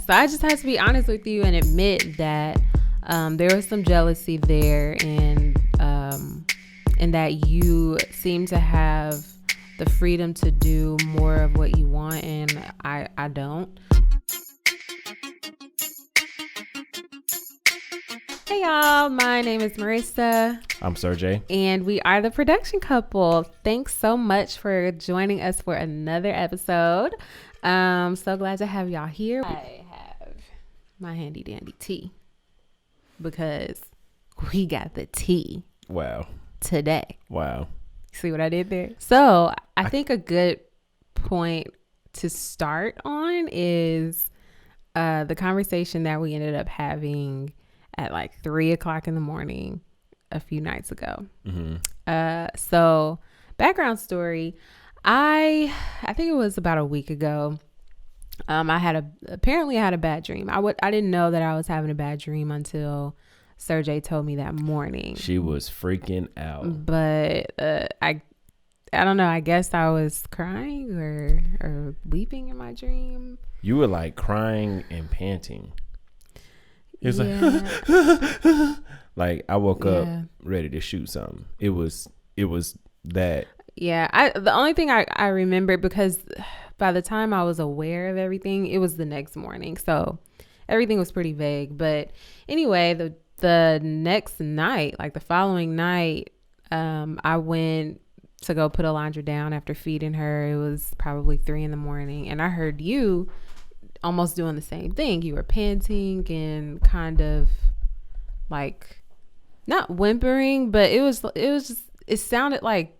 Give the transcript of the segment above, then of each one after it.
So I just had to be honest with you and admit that there was some jealousy there, and that you seem to have the freedom to do more of what you want, and I don't. Hey y'all, my name is Maurissa. I'm Sergey. And we are the production couple. Thanks so much for joining us for another episode. So glad to have y'all here. I have my handy dandy tea because we got the tea. Wow. Today. Wow. See what I did there? So I think a good point to start on is the conversation that we ended up having at like 3:00 in the morning a few nights ago. Mm-hmm. So background story, I think it was about a week ago. I had a bad dream. I didn't know that I was having a bad dream until Sergey told me that morning. She was freaking out. But I don't know. I guess I was crying or weeping in my dream. You were like crying and panting. It was like I woke up ready to shoot something. It was that. Yeah. The only thing I remember, because by the time I was aware of everything, it was the next morning. So everything was pretty vague. But anyway, the next night, like the following night, I went to go put Alondra down after feeding her. It was probably 3 a.m. and I heard you almost doing the same thing. You were panting and kind of like not whimpering, but it sounded like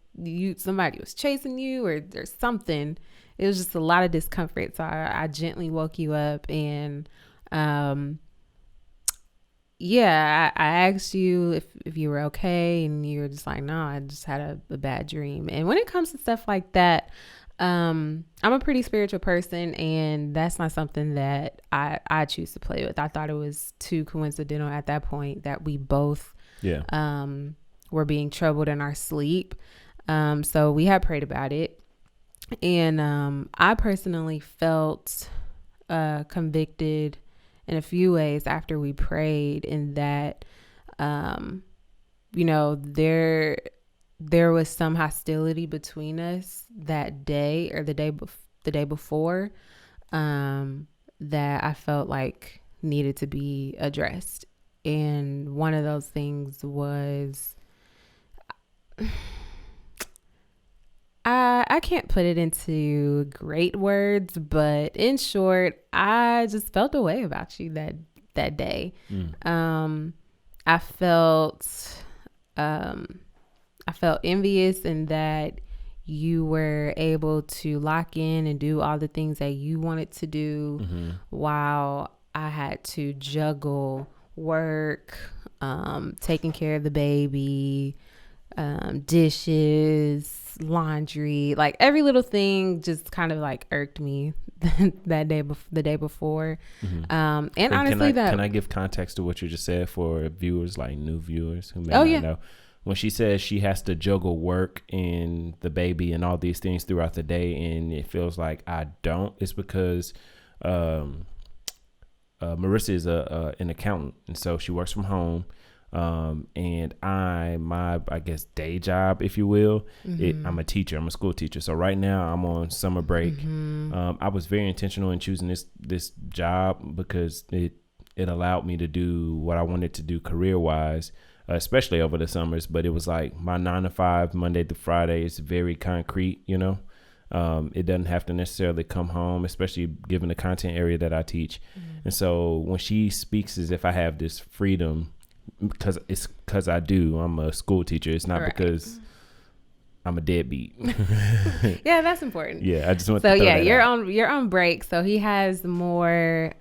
somebody was chasing you or there's something. It was just a lot of discomfort. So I gently woke you up, and I asked you if you were okay, and you were just like, no, I just had a bad dream. And when it comes to stuff like that, I'm a pretty spiritual person, and that's not something that I choose to play with. I thought it was too coincidental at that point that we both were being troubled in our sleep. So we had prayed about it, and I personally felt convicted in a few ways after we prayed, in that there was some hostility between us that day, or the day before, that I felt like needed to be addressed. And one of those things was, I can't put it into great words, but in short, I just felt a way about you that day. I felt envious in that you were able to lock in and do all the things that you wanted to do, while I had to juggle work, taking care of the baby, dishes, laundry, like every little thing just kind of like irked me the day before. And honestly, can I give context to what you just said for viewers, like new viewers who may not know? When she says she has to juggle work and the baby and all these things throughout the day, and it feels like I don't, it's because Maurissa is an accountant, and so she works from home. And my guess day job, if you will, I'm a teacher. I'm a school teacher. So right now I'm on summer break. I was very intentional in choosing this job because it allowed me to do what I wanted to do career wise, especially over the summers. But it was like my 9 to 5, Monday to Friday. It's very concrete, you know. It doesn't have to necessarily come home, especially given the content area that I teach. And so when she speaks as if I have this freedom, because I do. I'm a school teacher. It's not because I'm a deadbeat. Yeah, that's important. Yeah, I just want to throw that you're out. You're on break, so he has more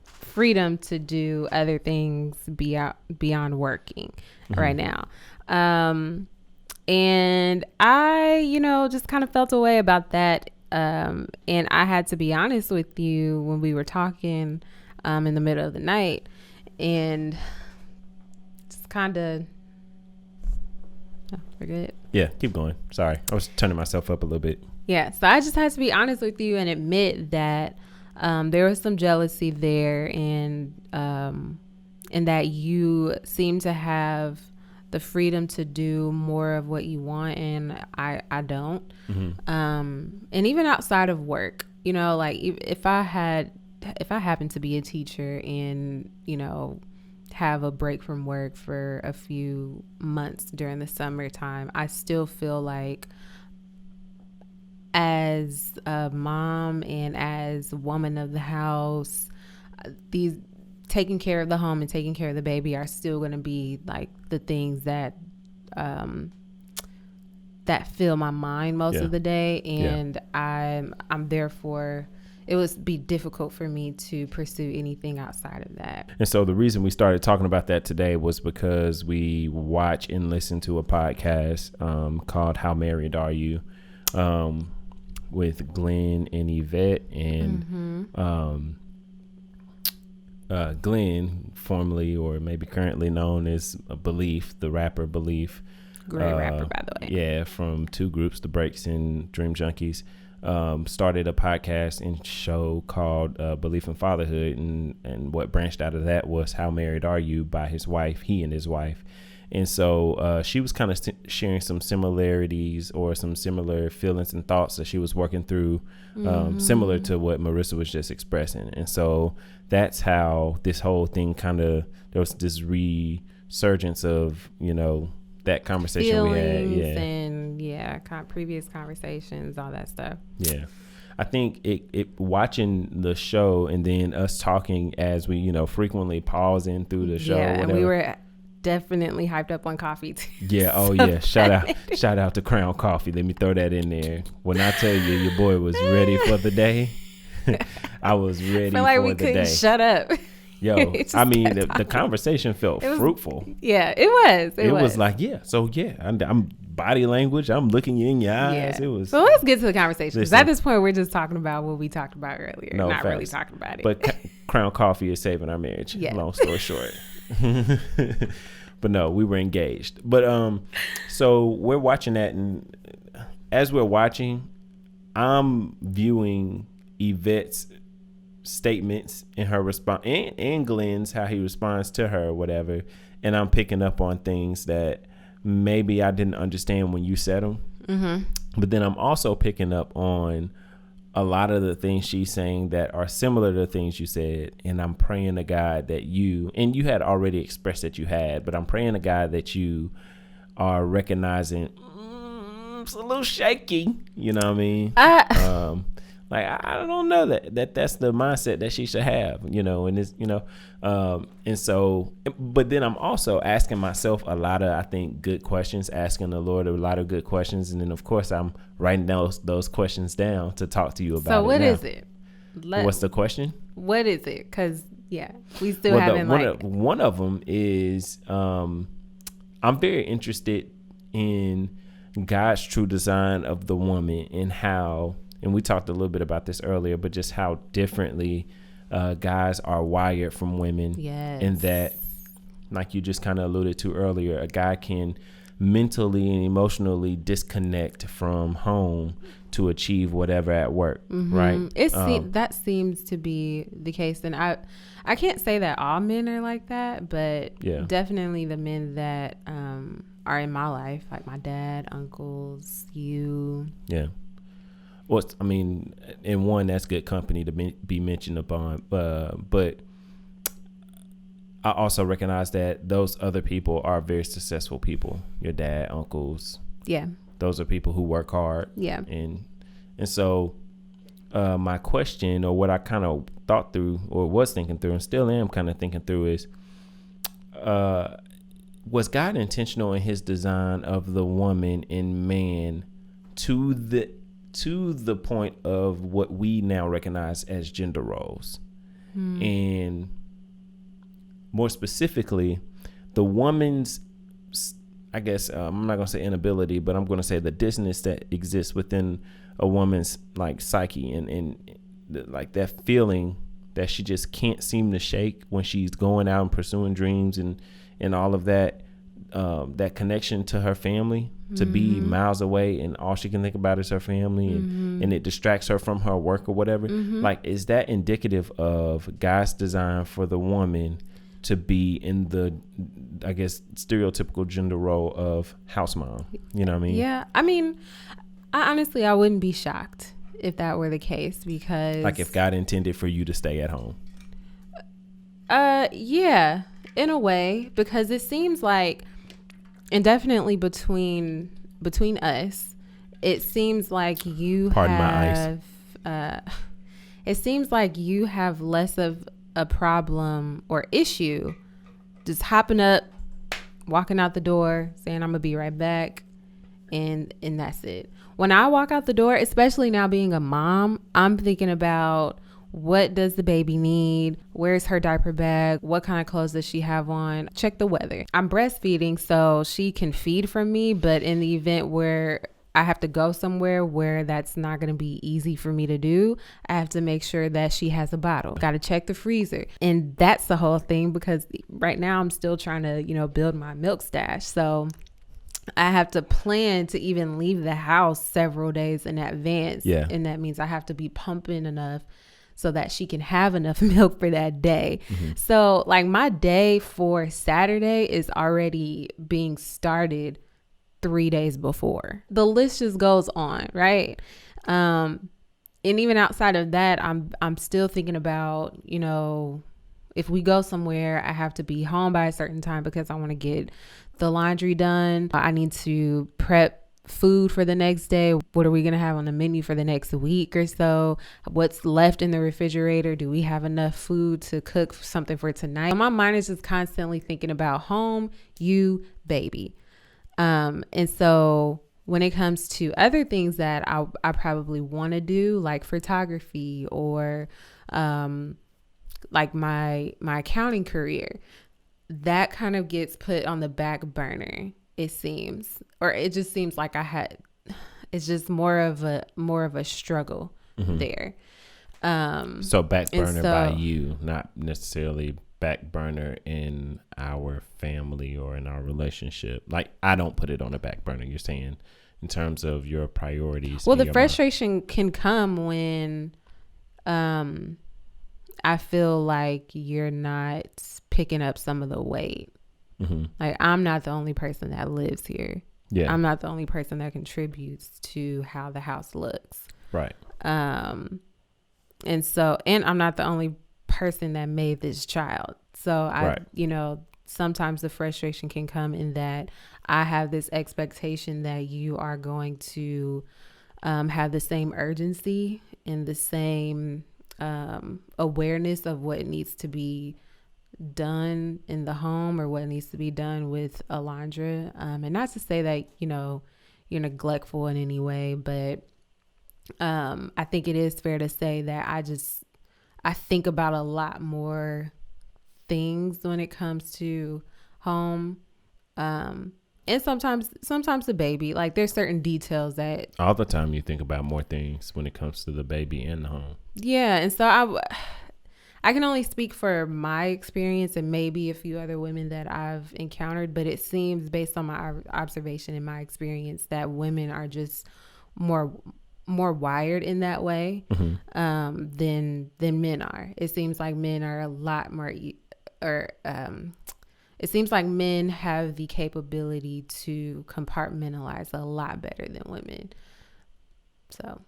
freedom to do other things beyond working right now. And I, just kind of felt a way about that. And I had to be honest with you when we were talking in the middle of the night, and kind of we're good. Yeah, keep going. Sorry, I was turning myself up a little bit. Yeah, so I just had to be honest with you and admit that There was some jealousy there, and that you seem to have the freedom to do more of what you want, and I don't. And even outside of work, you know, like if I happened to be a teacher and, you know, have a break from work for a few months during the summertime, I still feel like as a mom and as a woman of the house, these taking care of the home and taking care of the baby are still going to be like the things that that fill my mind most of the day, and I'm therefore it would be difficult for me to pursue anything outside of that. And so the reason we started talking about that today was because we watch and listen to a podcast called How Married Are You, with Glenn and Yvette, and Glenn, formerly or maybe currently known as Belief, the rapper Belief. Great rapper, by the way. Yeah, from two groups, The Breaks and Dream Junkies. Started a podcast and show called Belief in Fatherhood, and what branched out of that was How Married Are You by his wife, he and his wife. And so she was kind of sharing some similarities or some similar feelings and thoughts that she was working through, similar to what Maurissa was just expressing. And so that's how this whole thing there was this resurgence of, you know, that conversation feelings we had. And previous conversations, all that stuff. Yeah. I think it watching the show and then us talking as we, you know, frequently pausing through the show. Yeah, and we were definitely hyped up on coffee too. Yeah, oh yeah. Shout out to Crown Coffee. Let me throw that in there. When I tell you your boy was ready for the day, I was ready for the day. I feel like we couldn't shut up. Yo, I mean, the conversation felt fruitful. Yeah, it was. It was like, I'm body language. I'm looking you in your eyes. Yeah. It was. So let's get to the conversation. Because at this point, we're just talking about what we talked about earlier. No, not facts. really talking about it. But Crown Coffee is saving our marriage. Yeah. Long story short. But no, we were engaged. But so we're watching that, and as we're watching, I'm viewing Yvette's statements in her response, and Glenn's, how he responds to her or whatever, and I'm picking up on things that maybe I didn't understand when you said them, but then I'm also picking up on a lot of the things she's saying that are similar to the things you said, and I'm praying to God that you had already expressed that you had, but I'm praying to God that you are recognizing it's a little shaky, you know what I mean? Like, I don't know that's the mindset that she should have, you know, and it's, you know, and so, but then I'm also asking myself a lot of, I think, good questions, asking the Lord a lot of good questions. And then of course I'm writing those questions down to talk to you about. So what is it? What's the question? What is it? Cause we still haven't one of them is, I'm very interested in God's true design of the woman and how, and we talked a little bit about this earlier, but just how differently guys are wired from women. Yes. And that, like you just kind of alluded to earlier, a guy can mentally and emotionally disconnect from home to achieve whatever at work, right? That seems to be the case. And I can't say that all men are like that, but definitely the men that are in my life, like my dad, uncles, you. Yeah. Well, I mean, and one, that's good company to be mentioned upon. But I also recognize that those other people are very successful people. Your dad, uncles. Yeah. Those are people who work hard. Yeah. And so my question, or what I kind of thought through or was thinking through and still am kind of thinking through is, was God intentional in his design of the woman and man to the point of what we now recognize as gender roles? And more specifically, the woman's, I guess, I'm not going to say inability, but I'm going to say the dissonance that exists within a woman's like psyche and like that feeling that she just can't seem to shake when she's going out and pursuing dreams and all of that. that connection to her family, to be miles away and all she can think about is her family, and it distracts her from her work or whatever. Like, is that indicative of God's design for the woman to be in the, I guess, stereotypical gender role of house mom? You know what I mean? Yeah. I mean, I wouldn't be shocked if that were the case, because like if God intended for you to stay at home. Yeah, in a way, because it seems like, and definitely between us, it seems like you it seems like you have less of a problem or issue just hopping up, walking out the door, saying I'm gonna be right back, and that's it. When I walk out the door, especially now being a mom, I'm thinking about, what does the baby need? Where's her diaper bag? What kind of clothes does she have on? Check the weather. I'm breastfeeding, so she can feed from me, but in the event where I have to go somewhere where that's not going to be easy for me to do, I have to make sure that she has a bottle. Got to check the freezer. And that's the whole thing, because right now I'm still trying to, build my milk stash. So I have to plan to even leave the house several days in advance. Yeah. And that means I have to be pumping enough so that she can have enough milk for that day. So like my day for Saturday is already being started 3 days before. The list just goes on, right? And even outside of that, I'm still thinking about, if we go somewhere, I have to be home by a certain time because I want to get the laundry done. I need to prep food for the next day. What are we going to have on the menu for the next week or so? What's left in the refrigerator? Do we have enough food to cook something for tonight? My mind is just constantly thinking about home, you, baby. And so when it comes to other things that I probably want to do, like photography or like my accounting career, that kind of gets put on the back burner, it seems, or it just seems like it's just more of a struggle there. So back burner by you, not necessarily back burner in our family or in our relationship. Like, I don't put it on the back burner, you're saying, in terms of your priorities. Well, the frustration can come when I feel like you're not picking up some of the weight. Like, I'm not the only person that lives here. Yeah. I'm not the only person that contributes to how the house looks. Right. And I'm not the only person that made this child. So sometimes the frustration can come in that I have this expectation that you are going to have the same urgency and the same awareness of what needs to be done in the home or what needs to be done with Alondra. And not to say that, you're neglectful in any way, but I think it is fair to say that I think about a lot more things when it comes to home. And sometimes the baby, like there's certain details that all the time you think about more things when it comes to the baby and the home. Yeah. And so I can only speak for my experience and maybe a few other women that I've encountered, but it seems based on my observation and my experience that women are just more wired in that way than men are. It seems like men are a lot more, it seems like men have the capability to compartmentalize a lot better than women. So.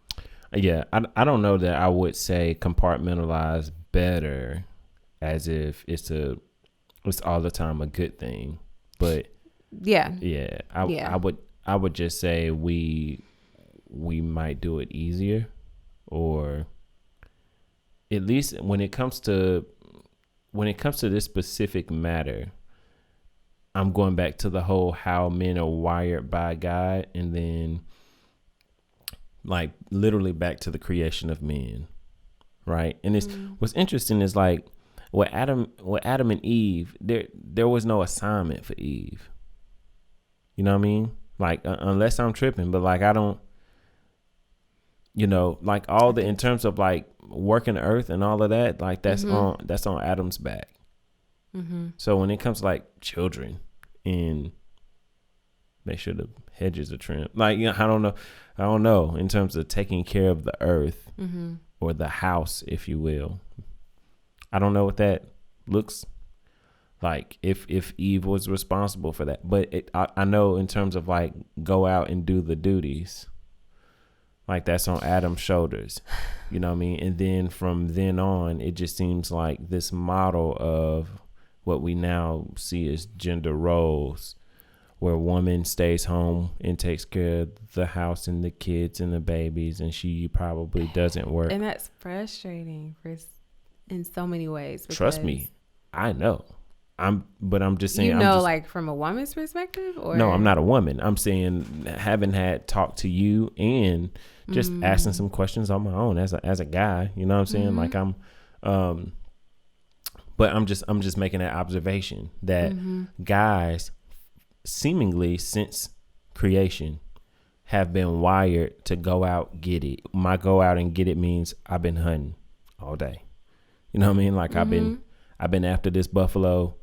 Yeah, I don't know that I would say compartmentalize better as if it's all the time a good thing, but I would just say we might do it easier, or at least when it comes to this specific matter, I'm going back to the whole how men are wired by God, and then like literally back to the creation of men, right? And it's what's interesting is like with Adam and Eve, there was no assignment for Eve. You know what I mean? Like unless I'm tripping, but like I don't, like all the in terms of like working the earth and all of that, like that's on Adam's back. So when it comes to like children and make sure the hedges are trimmed. Like, I don't know in terms of taking care of the earth or the house, if you will. I don't know what that looks like, if Eve was responsible for that. But I know in terms of like go out and do the duties, like that's on Adam's shoulders, you know what I mean? And then from then on, it just seems like this model of what we now see as gender roles, where a woman stays home and takes care of the house and the kids and the babies, and she probably doesn't work. And that's frustrating in so many ways. Trust me, I know. But I'm just saying. Like from a woman's perspective, or no, I'm not a woman. I'm saying having had talked to you and just asking some questions on my own as a guy. You know what I'm saying? Like but I'm just making that observation that guys, seemingly since creation, have been wired to go out get it. My go out and get it means I've been hunting all day. You know what I mean? Like I've been after this buffalo.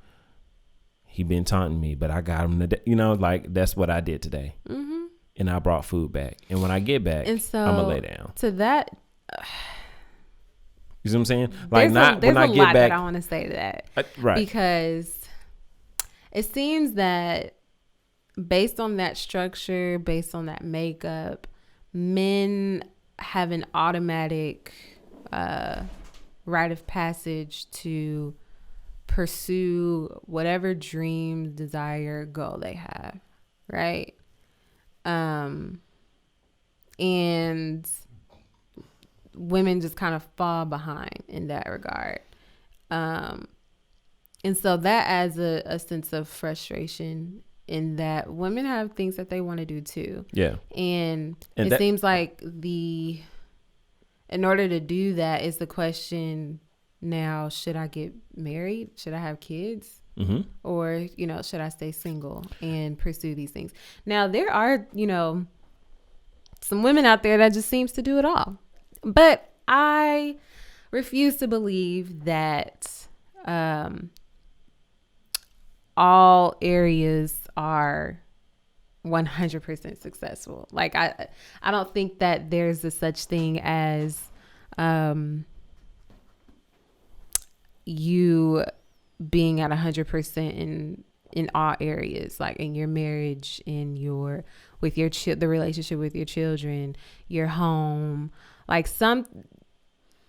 He been taunting me, but I got him today. You know, like that's what I did today. And I brought food back. And when I get back, I'm gonna lay down. To that, you see what I'm saying? Like there's a lot that I want to say to that, right? Because it seems that based on that structure, based on that makeup, men have an automatic rite of passage to pursue whatever dream, desire, goal they have, right? And women just kind of fall behind in that regard. And so that adds a sense of frustration in that women have things that they want to do too. Yeah. And it seems like in order to do that is the question now, should I get married? Should I have kids? Or, should I stay single and pursue these things? Now, there are, some women out there that just seems to do it all. But I refuse to believe that all areas are 100% successful. Like, I don't think that there's a such thing as you being at 100% in all areas, like in your marriage, in the relationship with your children, your home. Like, some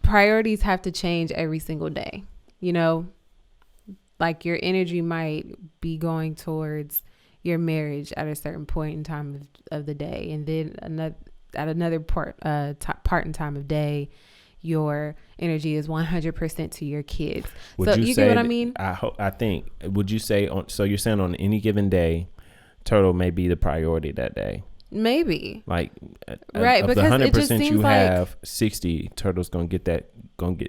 priorities have to change every single day, like your energy might be going towards your marriage at a certain point in time of the day, and then at another part in time of day, your energy is 100% to your kids. So you get what I mean? I think, would you say, so you're saying on any given day, Turtle may be the priority that day? Maybe. Like, right, of because the 100% you like, have, 60, Turtle's gonna get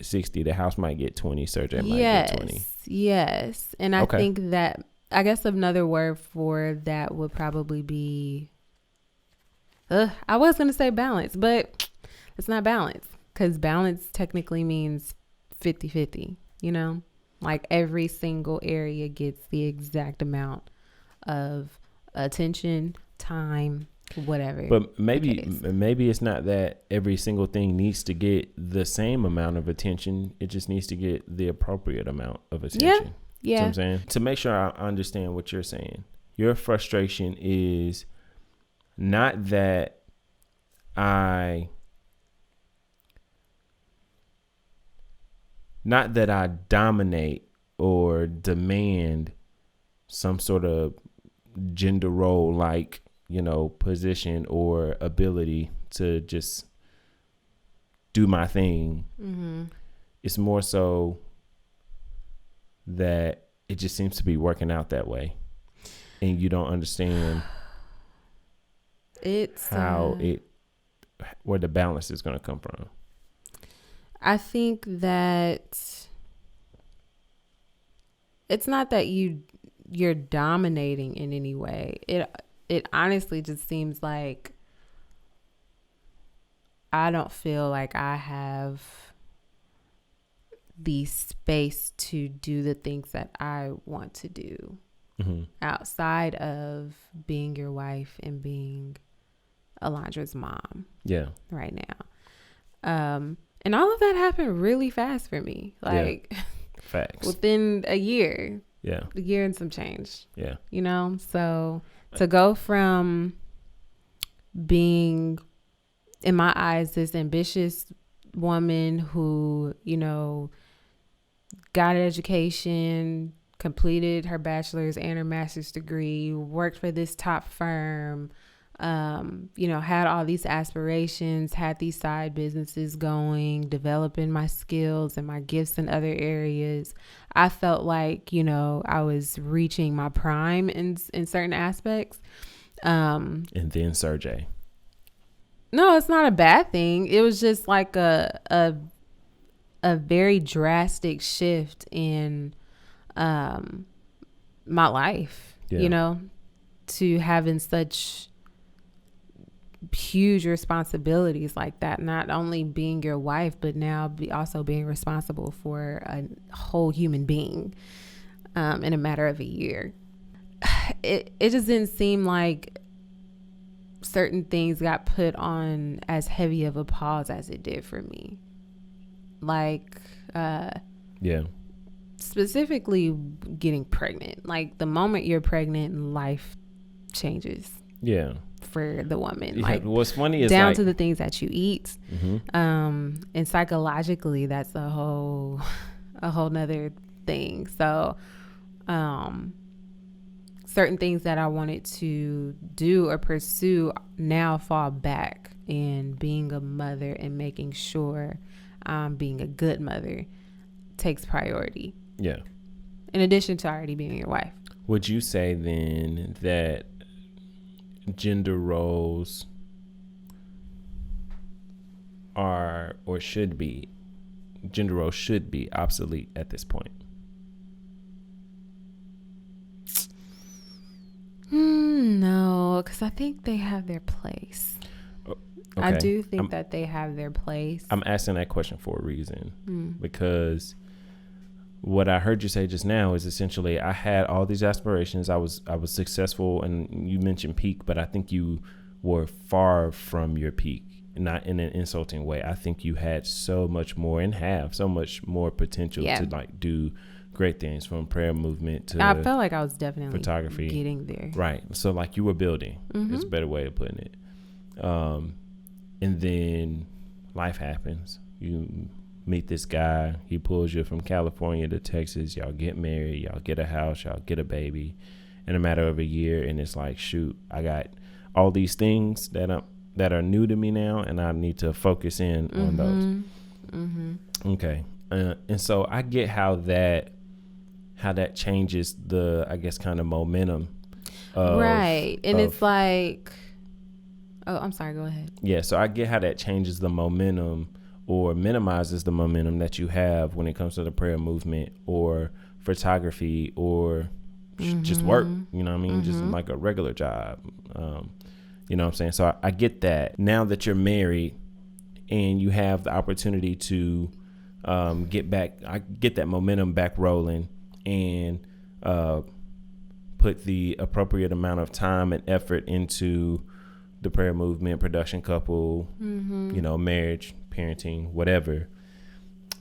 60. The house might get 20, Sergey might get 20. Yes. And I think that, I guess another word for that would probably be, I was gonna say balance, but it's not balance. Because balance technically means 50-50, like every single area gets the exact amount of attention, time, whatever. But maybe it's not that every single thing needs to get the same amount of attention. It just needs to get the appropriate amount of attention. Yeah. You know what I'm saying? To make sure I understand what you're saying, your frustration is not that I dominate or demand some sort of gender role, like, position or ability to just do my thing. It's more so that it just seems to be working out that way, and you don't understand where the balance is going to come from. I think that it's not that you're dominating in any way. It honestly just seems like I don't feel like I have the space to do the things that I want to do outside of being your wife and being Alondra's mom. Yeah. Right now. And all of that happened really fast for me. Like, facts. Within a year. Yeah. A year and some change. Yeah. You know? So to go from being, in my eyes, this ambitious woman who, you know, got an education, completed her bachelor's and her master's degree, worked for this top firm, you know, had all these aspirations, had these side businesses going, developing my skills and my gifts in other areas. I felt like, you know, I was reaching my prime in certain aspects. And then Sergey. No, it's not a bad thing. It was just like a very drastic shift in my life, you know, to having such huge responsibilities like that, not only being your wife, but now also being responsible for a whole human being in a matter of a year. It just didn't seem like certain things got put on as heavy of a pause as it did for me. Like, specifically getting pregnant. Like, the moment you're pregnant, life changes. Yeah. For the woman. Yeah, like, what's funny is down like, to the things that you eat. And psychologically, that's a whole nother thing. So, certain things that I wanted to do or pursue now fall back in being a mother and making sure being a good mother takes priority. Yeah. In addition to already being your wife. Would you say then that gender roles should be obsolete at this point? No, because I think they have their place. Okay. I do think that they have their place. I'm asking that question for a reason, because what I heard you say just now is essentially I had all these aspirations. I was successful, and you mentioned peak, but I think you were far from your peak, not in an insulting way. I think you had so much more and have so much more potential to like do great things, from prayer movement to I felt like I was definitely photography, getting there. Right. So like you were building. It's a better way of putting it. And then life happens. You meet this guy. He pulls you from California to Texas. Y'all get married. Y'all get a house. Y'all get a baby in a matter of a year. And it's like, shoot, I got all these things that are new to me now, and I need to focus in on those. Okay. And so I get how that changes the, I guess, kind of momentum. Right. And it's like, oh, I'm sorry. Go ahead. Yeah. So I get how that changes the momentum or minimizes the momentum that you have when it comes to the prayer movement or photography or just work, you know what I mean? Just like a regular job. You know what I'm saying? So I get that. Now that you're married and you have the opportunity to get that momentum back rolling and put the appropriate amount of time and effort into the prayer movement, production couple, you know, marriage, parenting, whatever.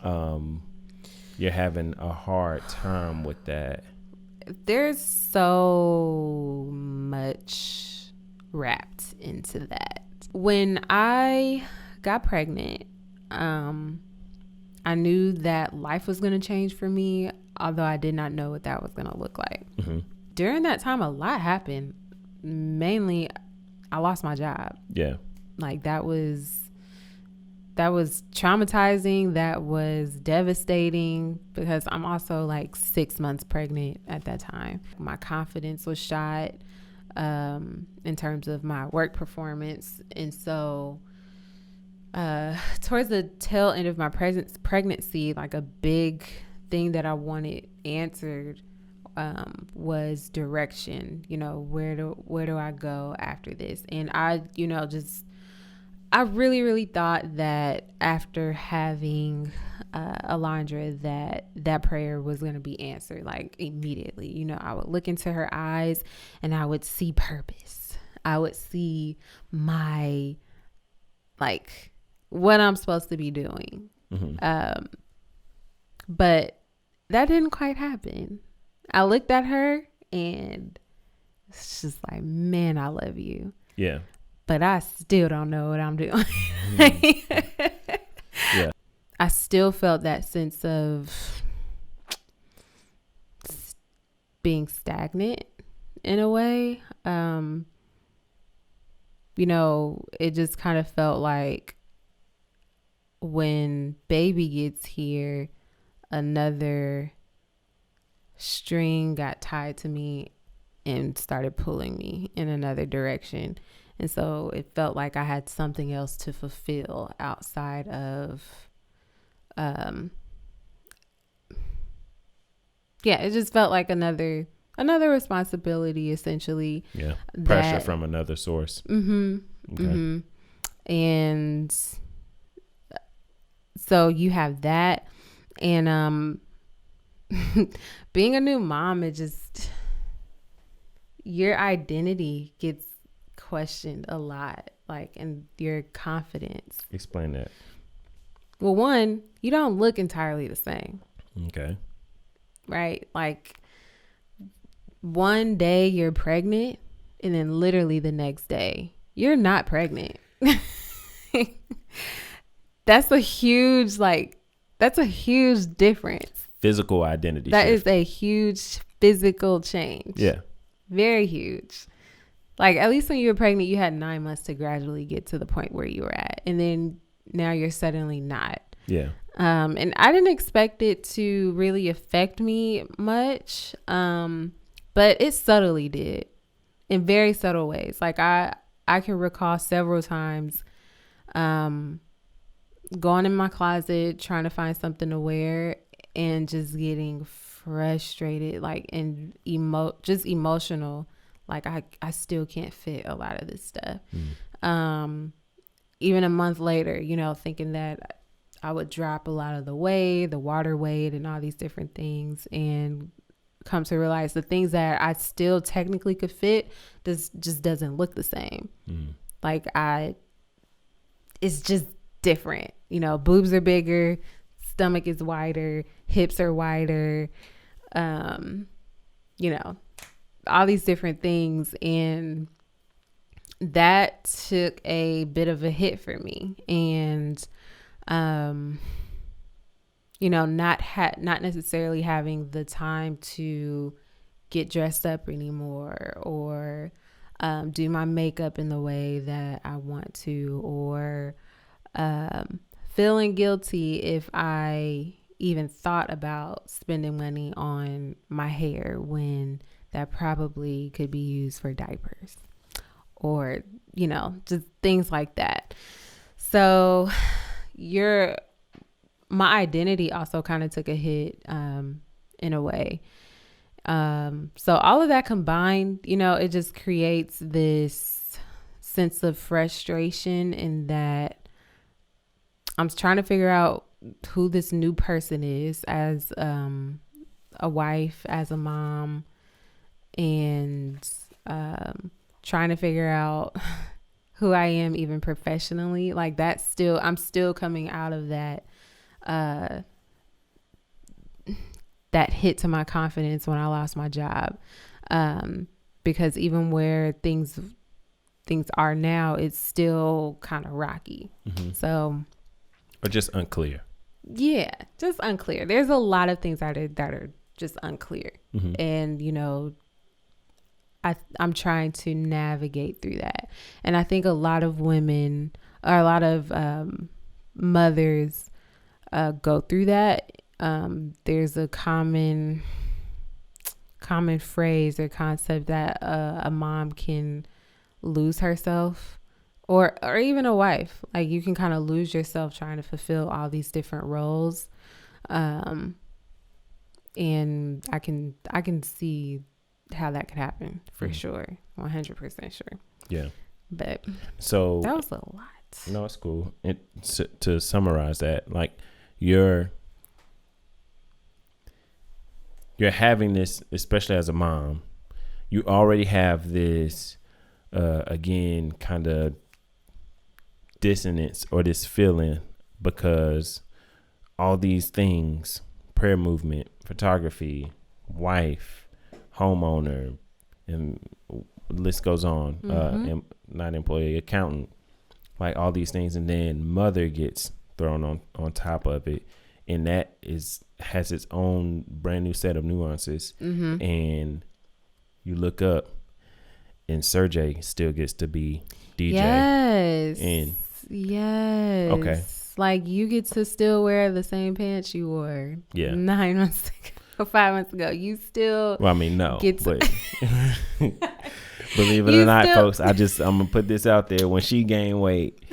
You're having a hard time with that. There's so much wrapped into that. When I got pregnant, I knew that life was going to change for me, although I did not know what that was going to look like. During that time, a lot happened. Mainly, I lost my job. Yeah. Like that was traumatizing. That was devastating because I'm also like 6 months pregnant at that time. My confidence was shot in terms of my work performance. And so towards the tail end of my pregnancy, like a big thing that I wanted answered was direction. You know, where do I go after this? And I I really, really thought that after having Alondra, that prayer was going to be answered like immediately. You know, I would look into her eyes and I would see purpose. I would see my, like, what I'm supposed to be doing. But that didn't quite happen. I looked at her and it's just like, man, I love you. Yeah. But I still don't know what I'm doing. Yeah. I still felt that sense of being stagnant in a way. You know, it just kind of felt like when baby gets here, another string got tied to me and started pulling me in another direction. And so it felt like I had something else to fulfill outside of, it just felt like another responsibility, essentially. Yeah. Pressure from another source. Okay. And so you have that. And being a new mom, it just, your identity gets questioned a lot, like, and your confidence. Explain that. Well, one, you don't look entirely the same. Okay. Right? Like, one day you're pregnant and then literally the next day you're not pregnant. That's a huge difference. Physical identity That shift. is a huge physical change. Yeah. Very huge. Like, at least when you were pregnant, you had 9 months to gradually get to the point where you were at. And then now you're suddenly not. Yeah. And I didn't expect it to really affect me much. But it subtly did, in very subtle ways. Like, I can recall several times going in my closet, trying to find something to wear, and just getting frustrated, like, and just emotional. Like, I still can't fit a lot of this stuff. Even a month later, you know, thinking that I would drop a lot of the weight, the water weight, and all these different things, and come to realize the things that I still technically could fit just doesn't look the same. Like, it's just different. You know, boobs are bigger, stomach is wider, hips are wider, you know, all these different things. And that took a bit of a hit for me. And, you know, not necessarily having the time to get dressed up anymore, or do my makeup in the way that I want to, or feeling guilty if I even thought about spending money on my hair when that probably could be used for diapers, or, you know, just things like that. So my identity also kind of took a hit in a way. So all of that combined, you know, it just creates this sense of frustration in that I'm trying to figure out who this new person is as a wife, as a mom, and trying to figure out who I am even professionally. Like, I'm still coming out of that that hit to my confidence when I lost my job, because even where things are now, it's still kind of rocky. So, or just unclear. Yeah, just unclear. There's a lot of things that are just unclear. And, you know, I'm trying to navigate through that. And I think a lot of women, or a lot of mothers go through that. There's a common phrase or concept that a mom can lose herself, or even a wife. Like, you can kind of lose yourself trying to fulfill all these different roles. And I can see how that could happen for sure. 100% sure. Yeah. But so that was a lot. No, it's cool. To summarize that, like you're having this, especially as a mom, you already have this, again, kind of dissonance or this feeling because all these things, prayer movement, photography, wife, homeowner, and the list goes on, not employee, accountant, like all these things, and then mother gets thrown on top of it, and that has its own brand new set of nuances. And you look up and Sergey still gets to be DJ. Yes. And yes. Okay. Like you get to still wear the same pants you wore 9 months ago or 5 months ago. You still well, I mean, no, get to but believe it or not, folks, I'm gonna put this out there. When she gained weight,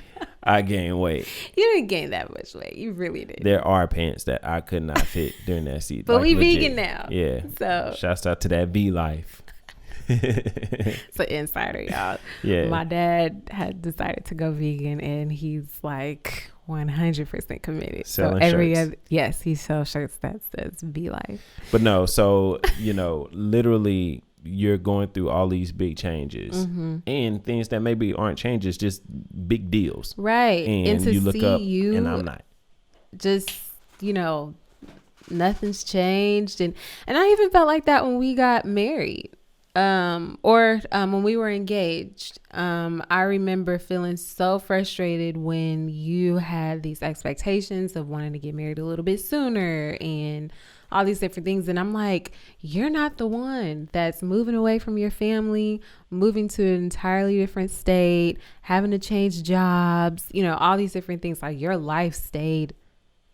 I gained weight. You didn't gain that much weight. You really did. There are pants that I could not fit during that season. But like, we legit. vegan now. Yeah. So shouts out to that V life. It's an insider, y'all. Yeah. My dad had decided to go vegan, and he's like 100% committed. Selling so every shirts. other, yes, he sells shirts that says V Life. But no, so literally, you're going through all these big changes and things that maybe aren't changes, just big deals, right? And to you look see up, you, and I'm not. Just nothing's changed, and I even felt like that when we got married. When we were engaged, I remember feeling so frustrated when you had these expectations of wanting to get married a little bit sooner and all these different things. And I'm like, you're not the one that's moving away from your family, moving to an entirely different state, having to change jobs, all these different things. Like your life stayed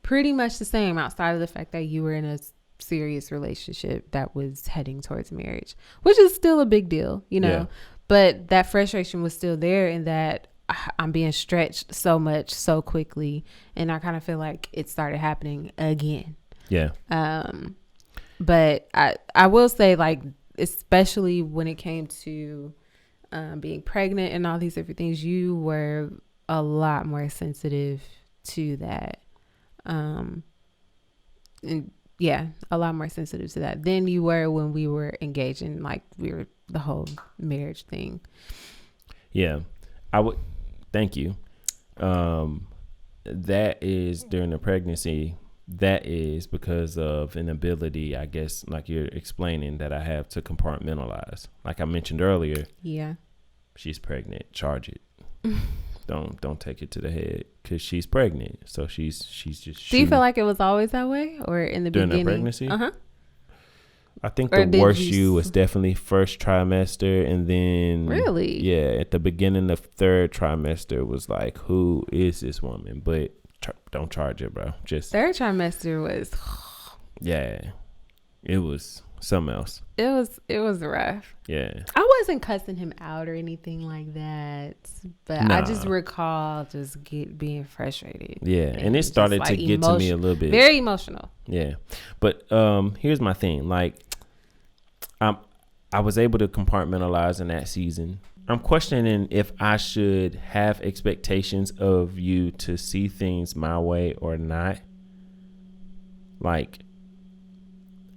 pretty much the same outside of the fact that you were in a serious relationship that was heading towards marriage, which is still a big deal, Yeah. But that frustration was still there, in that I'm being stretched so much so quickly, and I kind of feel like it started happening again. Yeah. But I will say, like, especially when it came to being pregnant and all these different things, you were a lot more sensitive to that. And yeah, a lot more sensitive to that than you were when we were engaged in, like, we were the whole marriage thing. Yeah. Thank you. That is during the pregnancy. That is because of an ability, I guess, like you're explaining, that I have to compartmentalize. Like I mentioned earlier. Yeah. She's pregnant. Charge it. Don't take it to the head, because she's pregnant. So she's just. Do you feel like it was always that way, or in the during beginning? the pregnancy? I think Or the did worst you was definitely first trimester, and then Really? Yeah, at the beginning of third trimester was like, who is this woman? But don't charge it, bro. Just Third trimester was yeah, it was something else. it was rough. Yeah, I wasn't cussing him out or anything like that, but I just recall just being frustrated. Yeah, and it started to get to me a little bit. Very emotional. Yeah, but here's my thing. Like, I was able to compartmentalize in that season. I'm questioning if I should have expectations of you to see things my way or not. Like,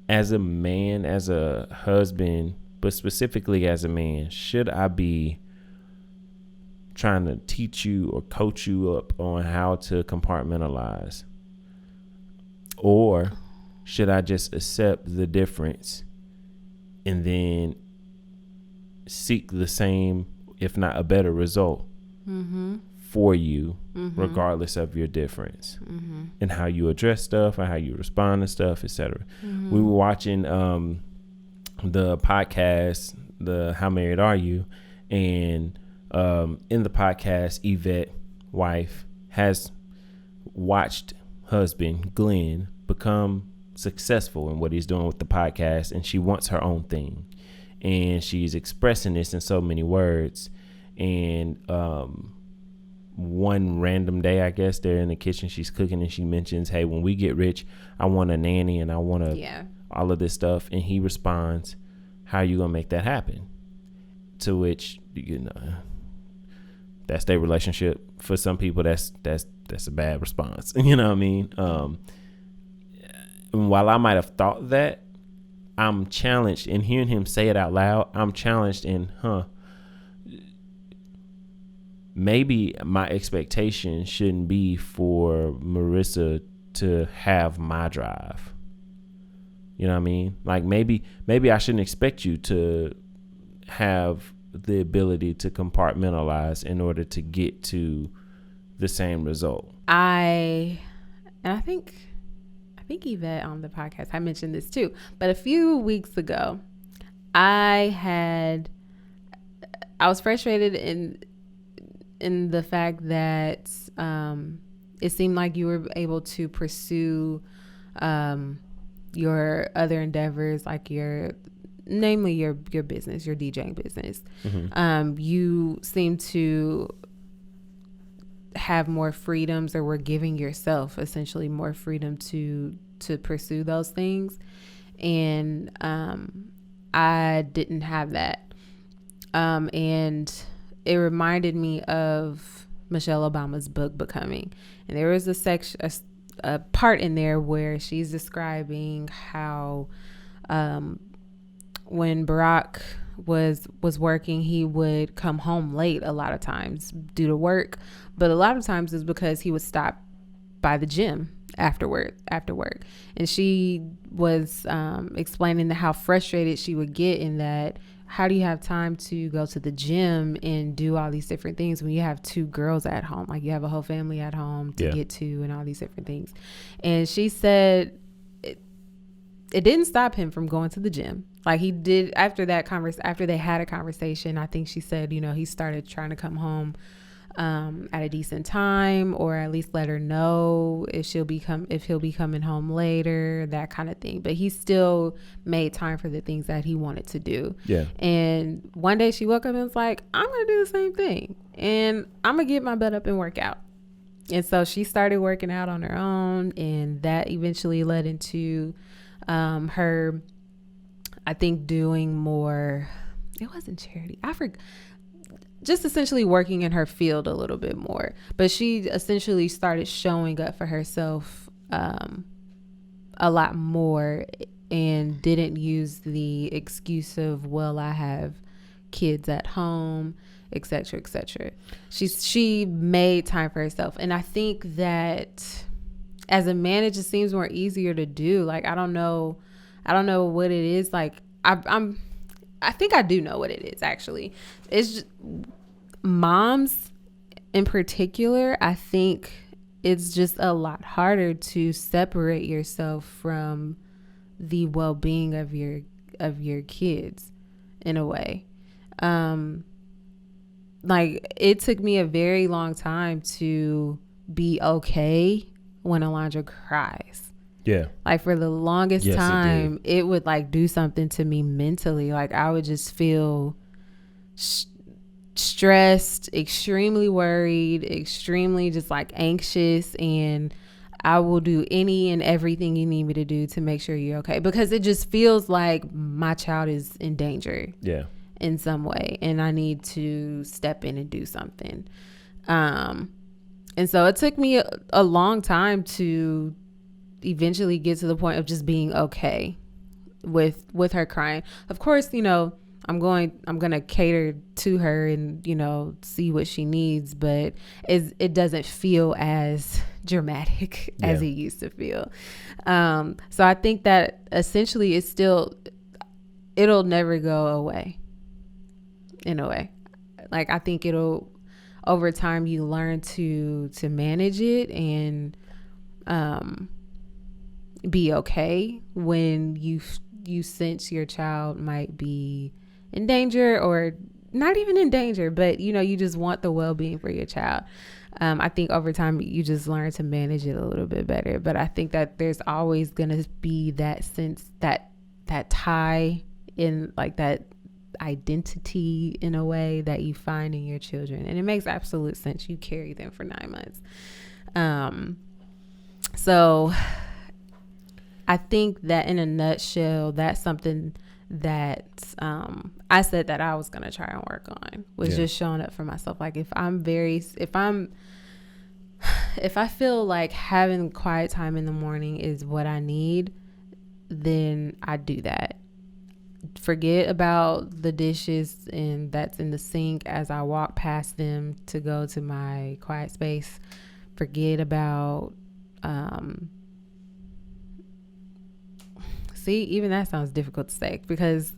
as a man, as a husband, but specifically as a man, should I be trying to teach you or coach you up on how to compartmentalize? Or should I just accept the difference and then seek the same, if not a better result for you, regardless of your difference and how you address stuff and how you respond to stuff, etc. We were watching the podcast, the How Married Are You? And in the podcast, Yvette, wife, has watched husband Glenn become successful in what he's doing with the podcast, and she wants her own thing, and she's expressing this in so many words. And one random day, I guess, they're in the kitchen, she's cooking, and she mentions, hey, when we get rich, I want a nanny and I want all of this stuff. And he responds, how are you gonna make that happen? To which, that's their relationship. For some people, that's a bad response. You know what I mean? And while I might have thought that, I'm challenged in hearing him say it out loud. I'm challenged in, maybe my expectation shouldn't be for Maurissa to have my drive. You know what I mean? Like maybe I shouldn't expect you to have the ability to compartmentalize in order to get to the same result. I think Yvette on the podcast, I mentioned this too, but a few weeks ago, I was frustrated in the fact that it seemed like you were able to pursue your other endeavors, like namely your business, your DJing business. Mm-hmm. You seem to have more freedoms, or were giving yourself essentially more freedom to pursue those things, and I didn't have that, and it reminded me of Michelle Obama's book Becoming, and there was a part in there where she's describing how when Barack was working, he would come home late a lot of times due to work, but a lot of times it's because he would stop by the gym after work. And she was explaining how frustrated she would get in that, how do you have time to go to the gym and do all these different things when you have two girls at home? Like, you have a whole family at home to get to and all these different things. And she said it didn't stop him from going to the gym. Like, he did after they had a conversation. I think she said, he started trying to come home at a decent time, or at least let her know if he'll be coming home later, that kind of thing. But he still made time for the things that he wanted to do. Yeah. And one day she woke up and was like, I'm going to do the same thing, and I'm going to get my butt up and work out. And so she started working out on her own, and that eventually led into her, I think, doing more. It wasn't charity. I forgot. Just essentially working in her field a little bit more. But she essentially started showing up for herself a lot more, and didn't use the excuse of, well, I have kids at home, etc., etc. She made time for herself. And I think that as a man, it just seems more easier to do. Like, I don't know what it is. Like, I think I do know what it is, actually. It's just, moms in particular, I think it's just a lot harder to separate yourself from the well-being of your kids in a way. Like, it took me a very long time to be okay when Alondra cries. Yeah. Like, for the longest time, it would like do something to me mentally. Like, I would just feel stressed, extremely worried, extremely just like anxious, and I will do any and everything you need me to do to make sure you're okay, because it just feels like my child is in danger in some way, and I need to step in and do something. And so it took me a long time to eventually get to the point of just being okay with her crying. Of course, I'm going to cater to her and, see what she needs, but it doesn't feel as dramatic as it used to feel. So I think that essentially it'll never go away in a way. Like, I think over time you learn to manage it and be okay when you sense your child might be in danger, or not even in danger, but you just want the well-being for your child. I think over time you just learn to manage it a little bit better, but I think that there's always gonna be that sense, that tie in, like, that identity in a way that you find in your children, and it makes absolute sense. You carry them for 9 months. So I think that in a nutshell, that's something that I said that I was going to try and work on, was just showing up for myself. Like if I feel like having quiet time in the morning is what I need, then I do that. Forget about the dishes and that's in the sink as I walk past them to go to my quiet space. Forget about see, even that sounds difficult to say, because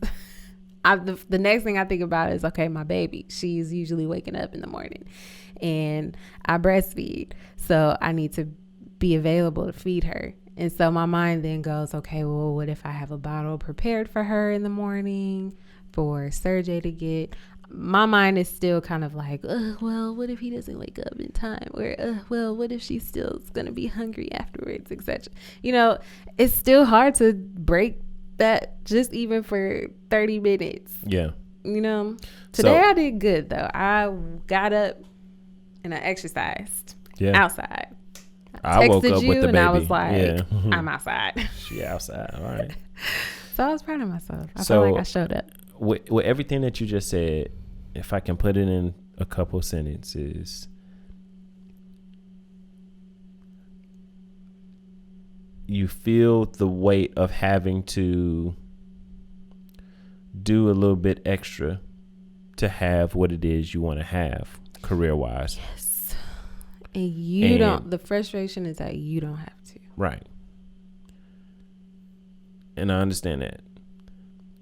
the next thing I think about is, okay, my baby, she's usually waking up in the morning and I breastfeed, so I need to be available to feed her. And so my mind then goes, okay, well, what if I have a bottle prepared for her in the morning for Sergey to get? My mind is still kind of like, well, what if he doesn't wake up in time? Or, well, what if she's still going to be hungry afterwards, etc. You know, it's still hard to break that just even for 30 minutes. Yeah. You know, today I did good, though. I got up and I exercised outside. I woke up with the baby. And I was like, I'm outside. She outside. All right. So I was proud of myself. I felt like I showed up. With everything that you just said, if I can put it in a couple sentences, you feel the weight of having to do a little bit extra to have what it is you want to have career-wise. Yes. And you don't, the frustration is that you don't have to. Right. And I understand that,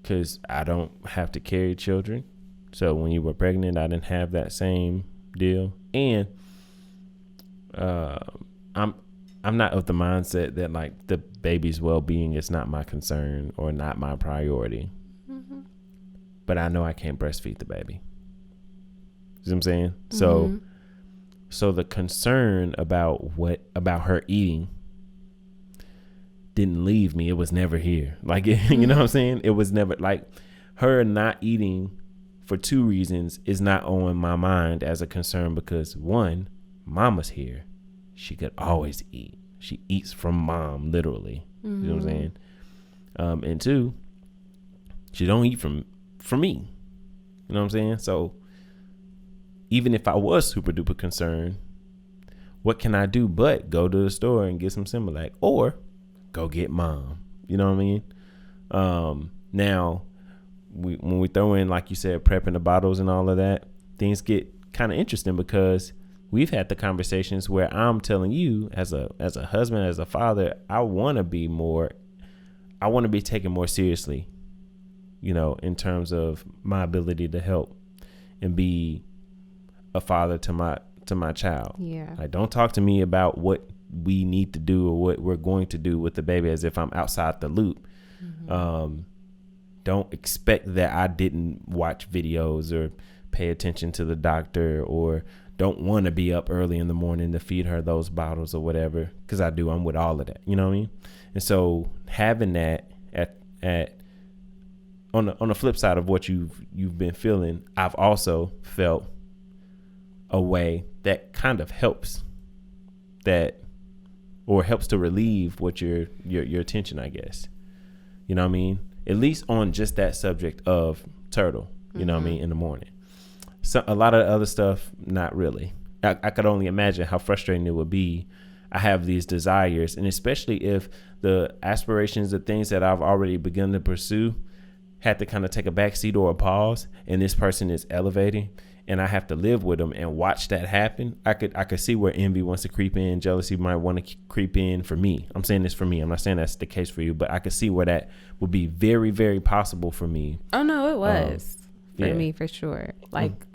because I don't have to carry children. So when you were pregnant, I didn't have that same deal. And I'm not of the mindset that like the baby's well-being is not my concern or not my priority. Mm-hmm. But I know I can't breastfeed the baby. You know what I'm saying? Mm-hmm. So the concern about her eating didn't leave me. It was never here. Like, you know what I'm saying? It was never, like, her not eating for two reasons is not on my mind as a concern, because one, mama's here. She could always eat. She eats from mom, literally. Mm-hmm. You know what I'm saying? And two, she don't eat from me. You know what I'm saying? So even if I was super duper concerned, what can I do but go to the store and get some Similac or go get mom? You know what I mean? Now, when we throw in, like you said, prepping the bottles and all of that, things get kind of interesting, because we've had the conversations where I'm telling you as a husband, as a father, I want to be taken more seriously, you know, in terms of my ability to help and be a father to my child. Yeah. Like, don't talk to me about what we need to do or what we're going to do with the baby as if I'm outside the loop. Mm-hmm. Don't expect that I didn't watch videos or pay attention to the doctor, or don't want to be up early in the morning to feed her those bottles or whatever, because I do. I'm with all of that. You know what I mean? And so having that on the flip side of what you've been feeling, I've also felt a way that kind of helps to relieve what your attention, I guess. You know what I mean? At least on just that subject of Turtle, you know what I mean, in the morning. So a lot of the other stuff, not really. I could only imagine how frustrating it would be. I have these desires, and especially if the aspirations, the things that I've already begun to pursue, had to kind of take a backseat or a pause, and this person is elevating, and I have to live with them and watch that happen. I could see where envy wants to creep in, jealousy might want to creep in for me. I'm saying this for me. I'm not saying that's the case for you, but I could see where that would be very, very possible for me. Oh no, it was for me for sure. Like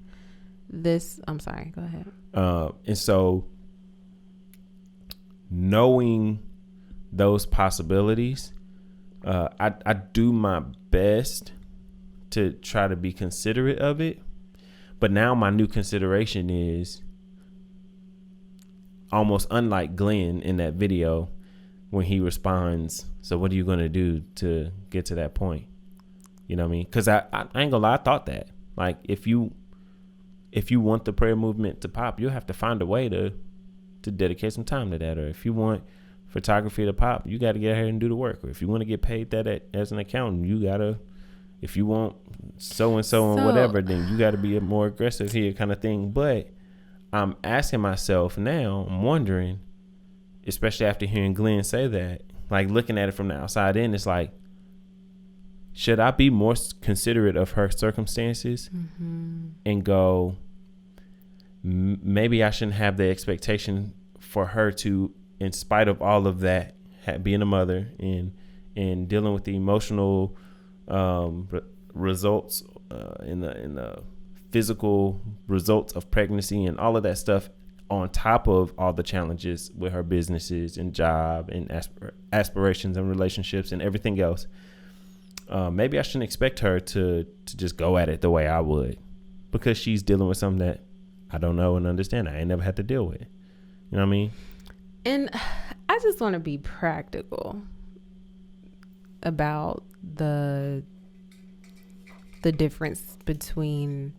this. I'm sorry. Go ahead. And so knowing those possibilities, I do my best to try to be considerate of it. But now my new consideration is almost unlike Glenn in that video when he responds, so what are you going to do to get to that point? You know what I mean? Because I ain't gonna lie, I thought that. Like, if you want the prayer movement to pop, you'll have to find a way to dedicate some time to that. Or if you want photography to pop, you got to get ahead and do the work. Or if you want to get paid that as an accountant, you got to if you want so and whatever, then you got to be more aggressive here, kind of thing. But I'm asking myself now, I'm wondering, especially after hearing Glenn say that, like looking at it from the outside in, it's like, should I be more considerate of her circumstances and go, maybe I shouldn't have the expectation for her to, in spite of all of that, being a mother and dealing with the emotional results in the physical results of pregnancy and all of that stuff, on top of all the challenges with her businesses and job and aspirations and relationships and everything else. Maybe I shouldn't expect her to just go at it the way I would, because she's dealing with something that I don't know and understand. I ain't never had to deal with. You know what I mean? And I just want to be practical about the difference between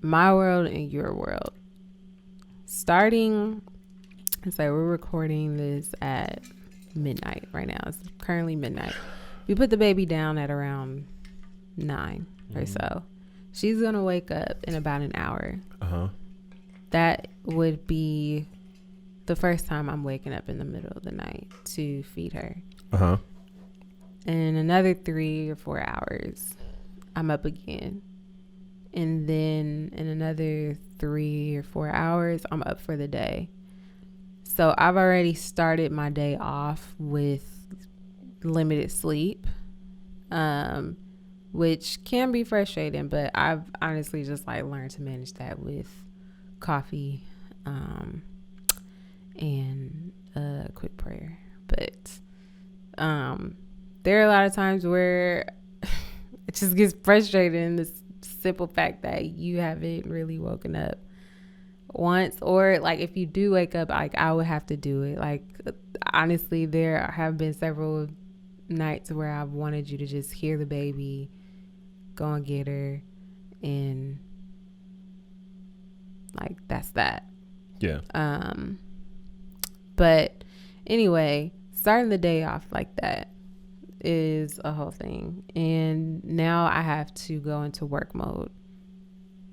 my world and your world. Starting, it's like we're recording this at midnight right now. It's currently midnight. We put the baby down at around 9 or so. She's going to wake up in about an hour. That would be the first time I'm waking up in the middle of the night to feed her. And another 3 or 4 hours, I'm up again. And then in another 3 or 4 hours, I'm up for the day. So I've already started my day off with limited sleep, which can be frustrating, but I've honestly just like learned to manage that with coffee and a quick prayer. But there are a lot of times where it just gets frustrating, the simple fact that you haven't really woken up once, or like if you do wake up, like I would have to do it. Like honestly, there have been several nights where I've wanted you to just hear the baby, go and get her, and like that's that. Yeah. But anyway, starting the day off like that is a whole thing, and now I have to go into work mode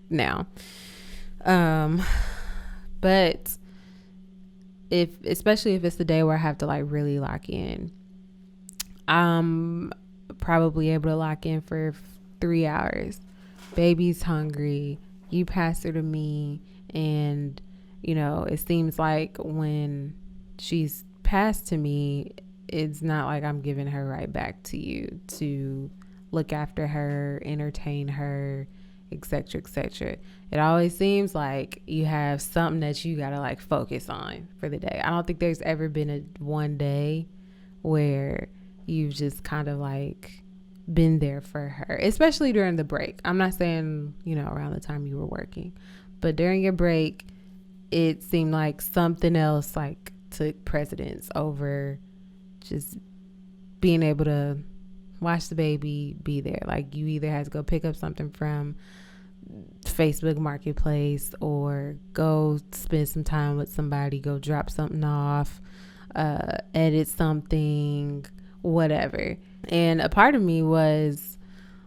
now. But especially if it's the day where I have to like really lock in, I'm probably able to lock in for 3 hours. Baby's hungry, you pass her to me, and you know, it seems like when she's passed to me, it's not like I'm giving her right back to you to look after her, entertain her, etc., etc. It always seems like you have something that you gotta like focus on for the day. I don't think there's ever been a one day where you've just kind of like been there for her, especially during the break. I'm not saying, you know, around the time you were working, but during your break, it seemed like something else like took precedence over just being able to watch the baby, be there. Like you either had to go pick up something from Facebook Marketplace or go spend some time with somebody, go drop something off, edit something, whatever. And a part of me was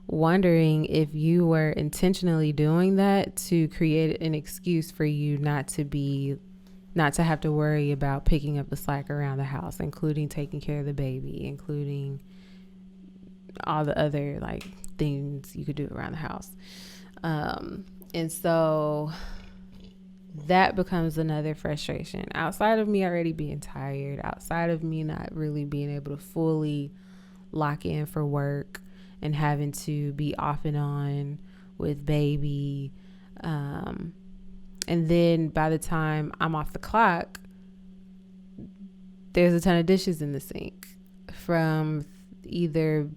wondering if you were intentionally doing that to create an excuse for you not to have to worry about picking up the slack around the house, including taking care of the baby, including all the other like things you could do around the house. And so that becomes another frustration outside of me already being tired, outside of me not really being able to fully lock in for work and having to be off and on with baby. And then by the time I'm off the clock, there's a ton of dishes in the sink from either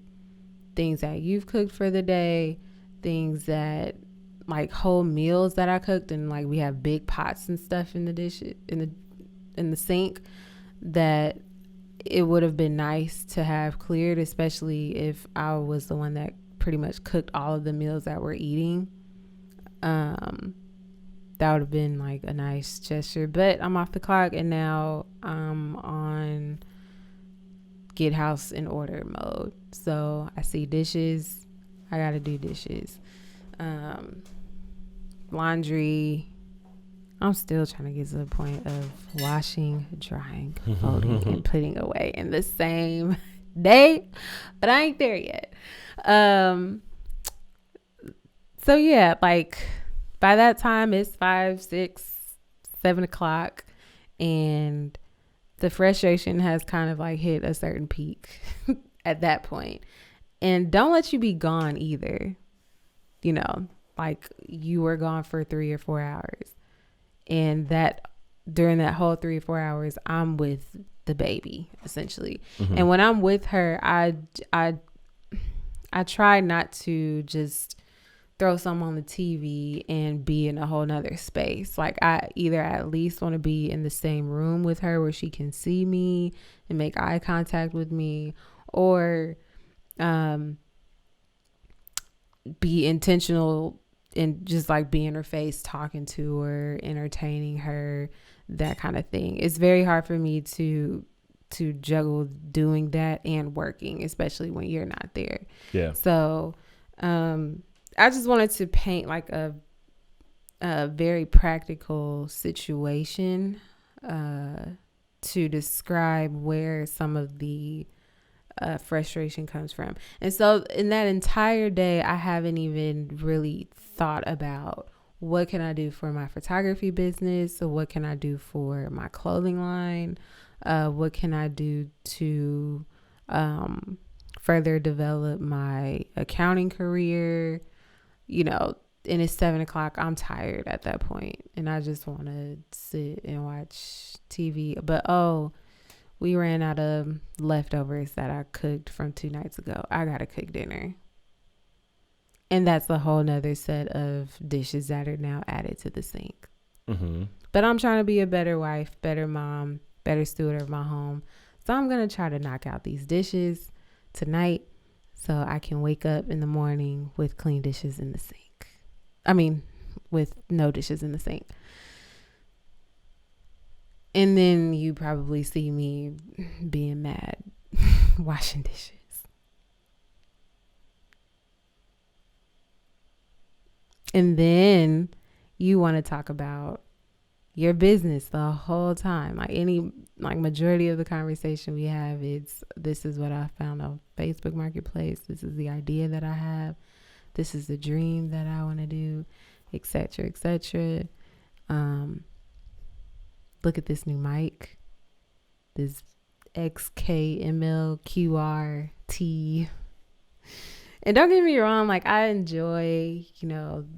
things that you've cooked for the day, things that like whole meals that I cooked, and like we have big pots and stuff in the dish in the sink that it would have been nice to have cleared, especially if I was the one that pretty much cooked all of the meals that we're eating. That would have been like a nice gesture, but I'm off the clock and now I'm on get house in order mode. So I see dishes, I gotta do dishes. Laundry, I'm still trying to get to the point of washing, drying, folding, and putting away in the same day, but I ain't there yet. So yeah, like by that time it's 5, 6, 7 o'clock, and the frustration has kind of like hit a certain peak at that point. And don't let you be gone either. You know, like you were gone for 3 or 4 hours, and that during that whole 3 or 4 hours, I'm with the baby essentially. And when I'm with her, I try not to just throw some on the TV and be in a whole nother space. Like I either at least want to be in the same room with her where she can see me and make eye contact with me, or be intentional and just like be in her face, talking to her, entertaining her, that kind of thing. It's very hard for me to juggle doing that and working, especially when you're not there. Yeah. So I just wanted to paint like a very practical situation to describe where some of the frustration comes from. And so in that entire day, I haven't even really thought about what can I do for my photography business. So what can I do for my clothing line? What can I do to further develop my accounting career? You know, and it's 7 o'clock. I'm tired at that point, and I just want to sit and watch TV. But we ran out of leftovers that I cooked from 2 nights ago. I gotta cook dinner, and that's a whole nother set of dishes that are now added to the sink. But I'm trying to be a better wife, better mom, better steward of my home. So I'm gonna try to knock out these dishes tonight, so I can wake up in the morning with clean dishes in the sink. I mean, with no dishes in the sink. And then you probably see me being mad, washing dishes. And then you want to talk about your business the whole time. Like majority of the conversation we have, this is what I found on Facebook Marketplace. This is the idea that I have. This is the dream that I want to do, etc., etc. Look at this new mic, this XKMLQRT. And don't get me wrong, like I enjoy,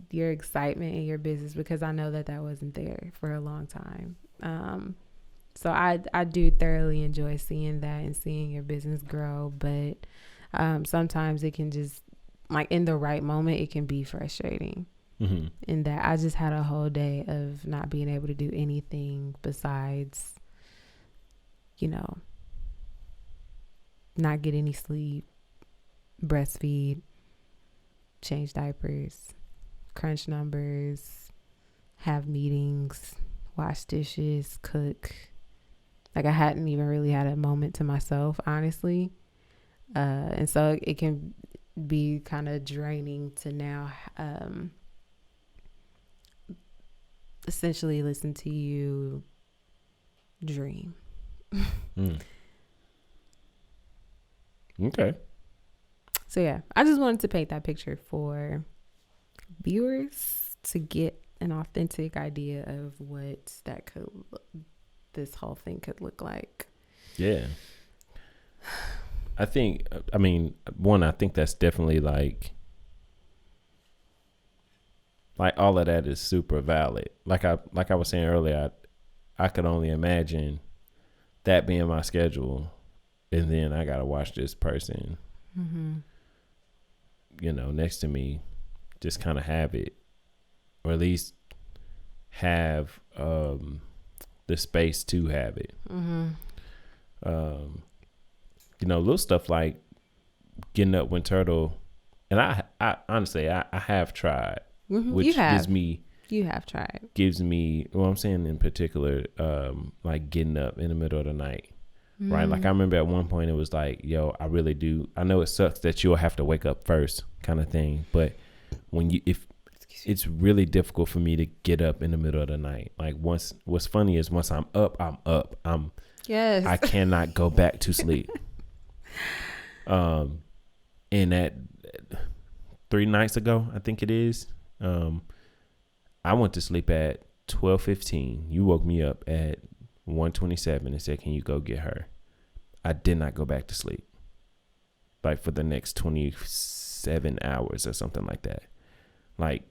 your excitement in your business, because I know that wasn't there for a long time. So I do thoroughly enjoy seeing that and seeing your business grow. But sometimes it can just, like in the right moment, it can be frustrating. In that I just had a whole day of not being able to do anything besides, not get any sleep, breastfeed, change diapers, crunch numbers, have meetings, wash dishes, cook. Like I hadn't even really had a moment to myself, honestly. And so it can be kind of draining to now essentially listen to you dream. Okay. So yeah, I just wanted to paint that picture for viewers to get an authentic idea of what this whole thing could look like. Yeah. I think that's definitely like all of that is super valid. Like I was saying earlier, I could only imagine that being my schedule, and then I gotta watch this person, next to me, just kind of have it, or at least have the space to have it. Little stuff like getting up when Turtle, and I honestly I have tried. Which gives me what I'm saying in particular, like getting up in the middle of the night right? Like I remember at one point it was like, yo, I really do. I know it sucks that you'll have to wake up first kind of thing. But if it's really difficult for me to get up in the middle of the night. Like what's funny is once I'm up, yes. I cannot go back to sleep. And that 3 nights ago, I think it is, I went to sleep at 12:15. You woke me up at 1:27 and said, can you go get her? I did not go back to sleep. Like for the next 27 hours or something like that. Like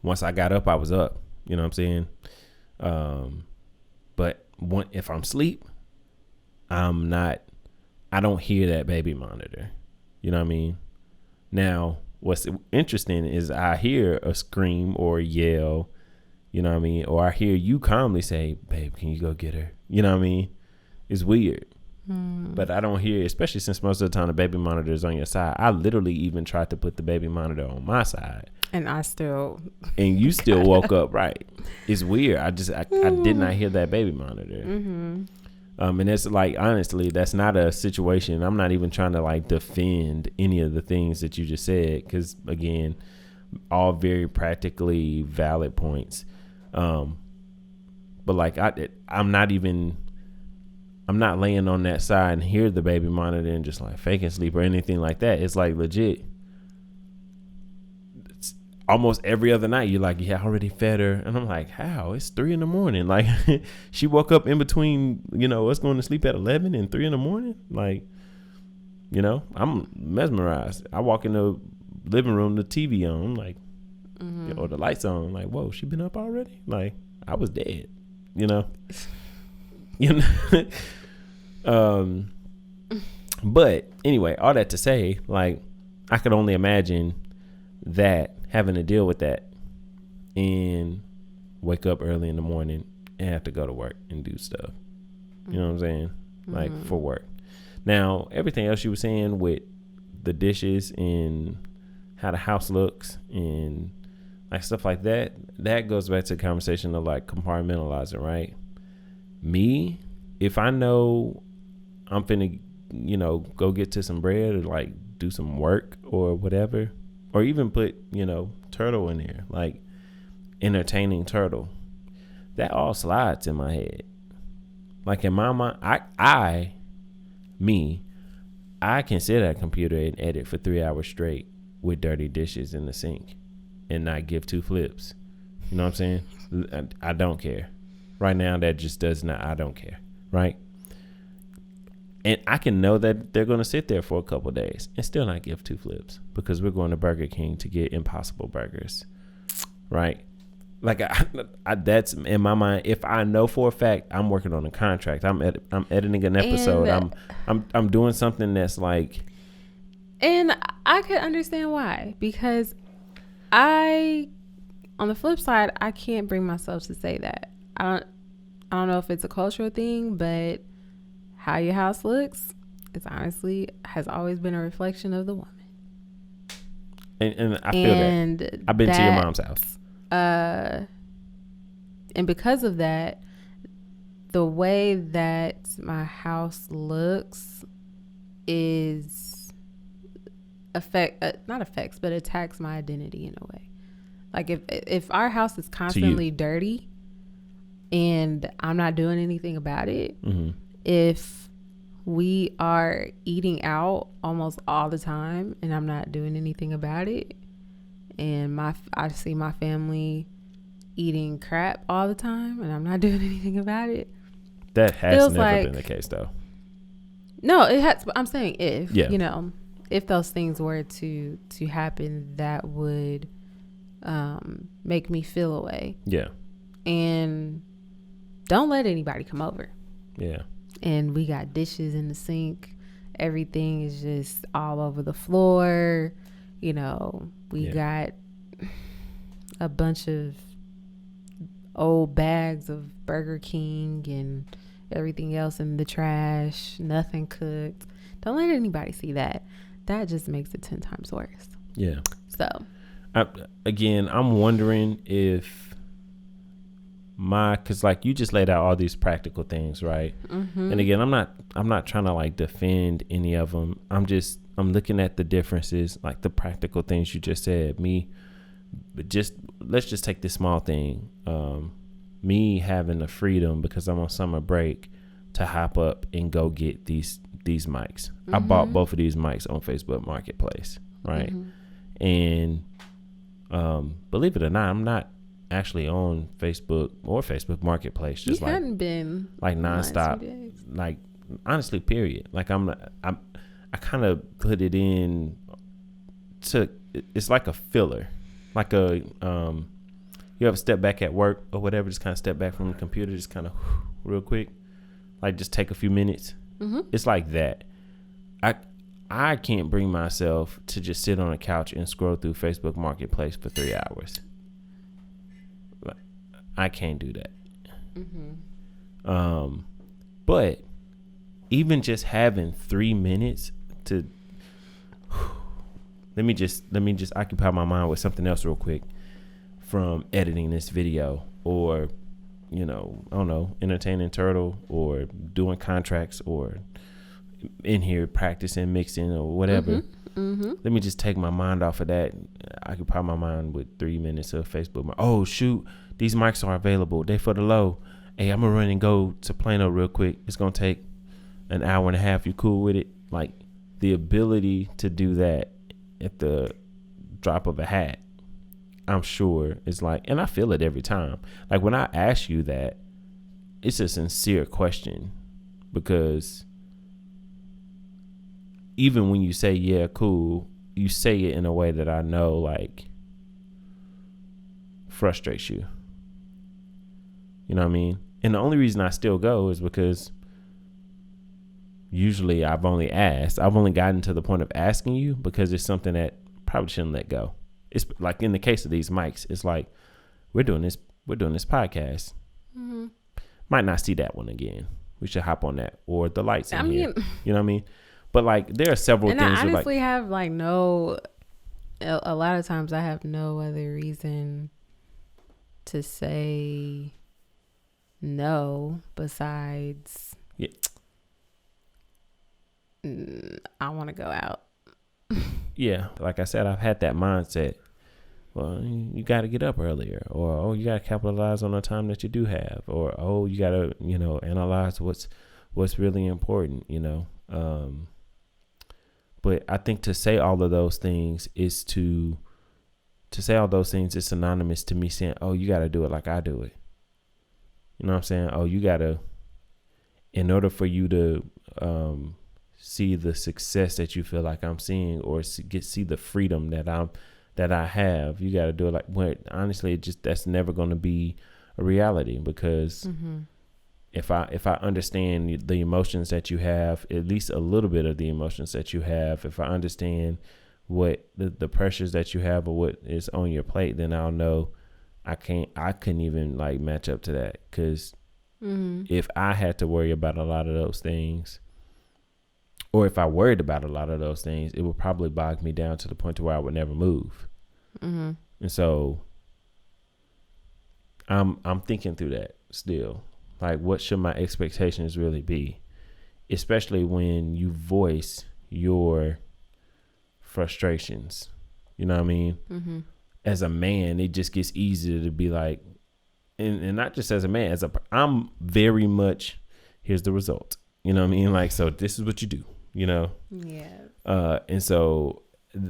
once I got up, I was up. You know what I'm saying? But if I'm asleep, I don't hear that baby monitor. You know what I mean? Now, what's interesting is I hear a scream or a yell, you know what I mean? Or I hear you calmly say, babe, can you go get her? You know what I mean? It's weird. But I don't hear, especially since most of the time the baby monitor is on your side. I literally even tried to put the baby monitor on my side. And you still woke up, right? It's weird. I did not hear that baby monitor. And it's like, honestly, that's not a situation. I'm not even trying to like defend any of the things that you just said. Cause again, all very practically valid points. But like, I'm not laying on that side and hear the baby monitor and just like faking sleep or anything like that. It's like legit. It's almost every other night you're like, yeah, I already fed her. And I'm like, how? It's 3 a.m. Like she woke up in between, us going to sleep at 11 and 3 a.m. Like, I'm mesmerized. I walk in the living room, the TV on, I'm like, or the lights on. I'm like, whoa, she been up already? Like I was dead, But anyway, all that to say, like, I could only imagine that having to deal with that and wake up early in the morning and have to go to work and do stuff. You know what I'm saying? Like for work. Now, everything else you were saying with the dishes and how the house looks and like stuff like that, that goes back to the conversation of like compartmentalizing, right? Me, if I know I'm finna, go get to some bread or like do some work or whatever, or even put, Turtle in there, like entertaining Turtle, that all slides in my head. Like in my mind, I can sit at a computer and edit for 3 hours straight with dirty dishes in the sink and not give 2 flips. You know what I'm saying? I don't care. Right now, that just does not, I don't care. Right? And I can know that they're going to sit there for a couple of days and still not give 2 flips because we're going to Burger King to get Impossible Burgers. Right? Like that's in my mind. If I know for a fact I'm working on a contract, I'm editing an episode, I'm doing something that's like. And I could understand why, because on the flip side, I can't bring myself to say that. I don't know if it's a cultural thing, but how your house looks, it's honestly has always been a reflection of the woman. And I feel that. I've been to your mom's house. And because of that, the way that my house looks is but attacks my identity in a way. Like if our house is constantly dirty and I'm not doing anything about it, if we are eating out almost all the time and I'm not doing anything about it, and I see my family eating crap all the time and I'm not doing anything about it. That has never been the case though. No, it has. I'm saying if those things were to happen, that would make me feel away. Yeah. And don't let anybody come over. Yeah. And we got dishes in the sink. Everything is just all over the floor. We got a bunch of old bags of Burger King and everything else in the trash. Nothing cooked. Don't let anybody see that. That just makes it 10 times worse. Yeah. So. I'm wondering if cause like you just laid out all these practical things, right? Mm-hmm. And again, I'm not trying to like defend any of them. I'm looking at the differences, like the practical things you just said. Let's just take this small thing. Me having the freedom because I'm on summer break to hop up and go get these mics. I bought both of these mics on Facebook Marketplace, right? And believe it or not, I'm not actually on Facebook or Facebook Marketplace. Just you hadn't been like nonstop, like honestly, period. Like I kind of put it in to, it's like a filler, like a you ever step back at work or whatever, just kind of step back from the computer, just kind of real quick, like just take a few minutes. It's like that. I can't bring myself to just sit on a couch and scroll through Facebook Marketplace for 3 hours. I can't do that. But even just having 3 minutes to let me just occupy my mind with something else real quick, from editing this video, or I don't know, entertaining Turtle, or doing contracts, or in here practicing mixing or whatever. Let me just take my mind off of that. Occupy my mind with 3 minutes of Facebook. Oh shoot, these mics are available. They for the low. Hey, I'm gonna run and go to Plano real quick. It's gonna take an hour and a half. You cool with it? Like the ability to do that at the drop of a hat, I'm sure is like, and I feel it every time. Like when I ask you that, it's a sincere question, because even when you say, yeah, cool, you say it in a way that I know like frustrates you. You know what I mean? And the only reason I still go is because usually I've only gotten to the point of asking you because it's something that probably shouldn't let go. It's like in the case of these mics, it's like we're doing this podcast. Might not see that one again. We should hop on that, or the lights in here. You know what I mean? But like there are several things. I honestly have like a lot of times I have no other reason to say no besides I want to go out. Yeah, like I said, I've had that mindset. Well, you got to get up earlier, or you got to capitalize on the time that you do have, or you got to analyze what's really important. But I think to say all of those things is to say all those things is synonymous to me saying, oh, you got to do it like I do it. You know what I'm saying? Oh, you got to, in order for you to see the success that you feel like I'm seeing, or see the freedom that I have, you got to do it like, well, honestly, that's never going to be a reality, because if I understand the emotions that you have, at least a little bit of the emotions that you have, if I understand what the pressures that you have or what is on your plate, then I'll know I couldn't even like match up to that. Because if I had to worry about a lot of those things, or if I worried about a lot of those things, it would probably bog me down to the point to where I would never move. And so I'm thinking through that still. Like, what should my expectations really be? Especially when you voice your frustrations. You know what I mean? As a man, it just gets easier to be like, and not just as a man, I'm very much, here's the result. You know what I mean? Like, so this is what you do, Yeah. And so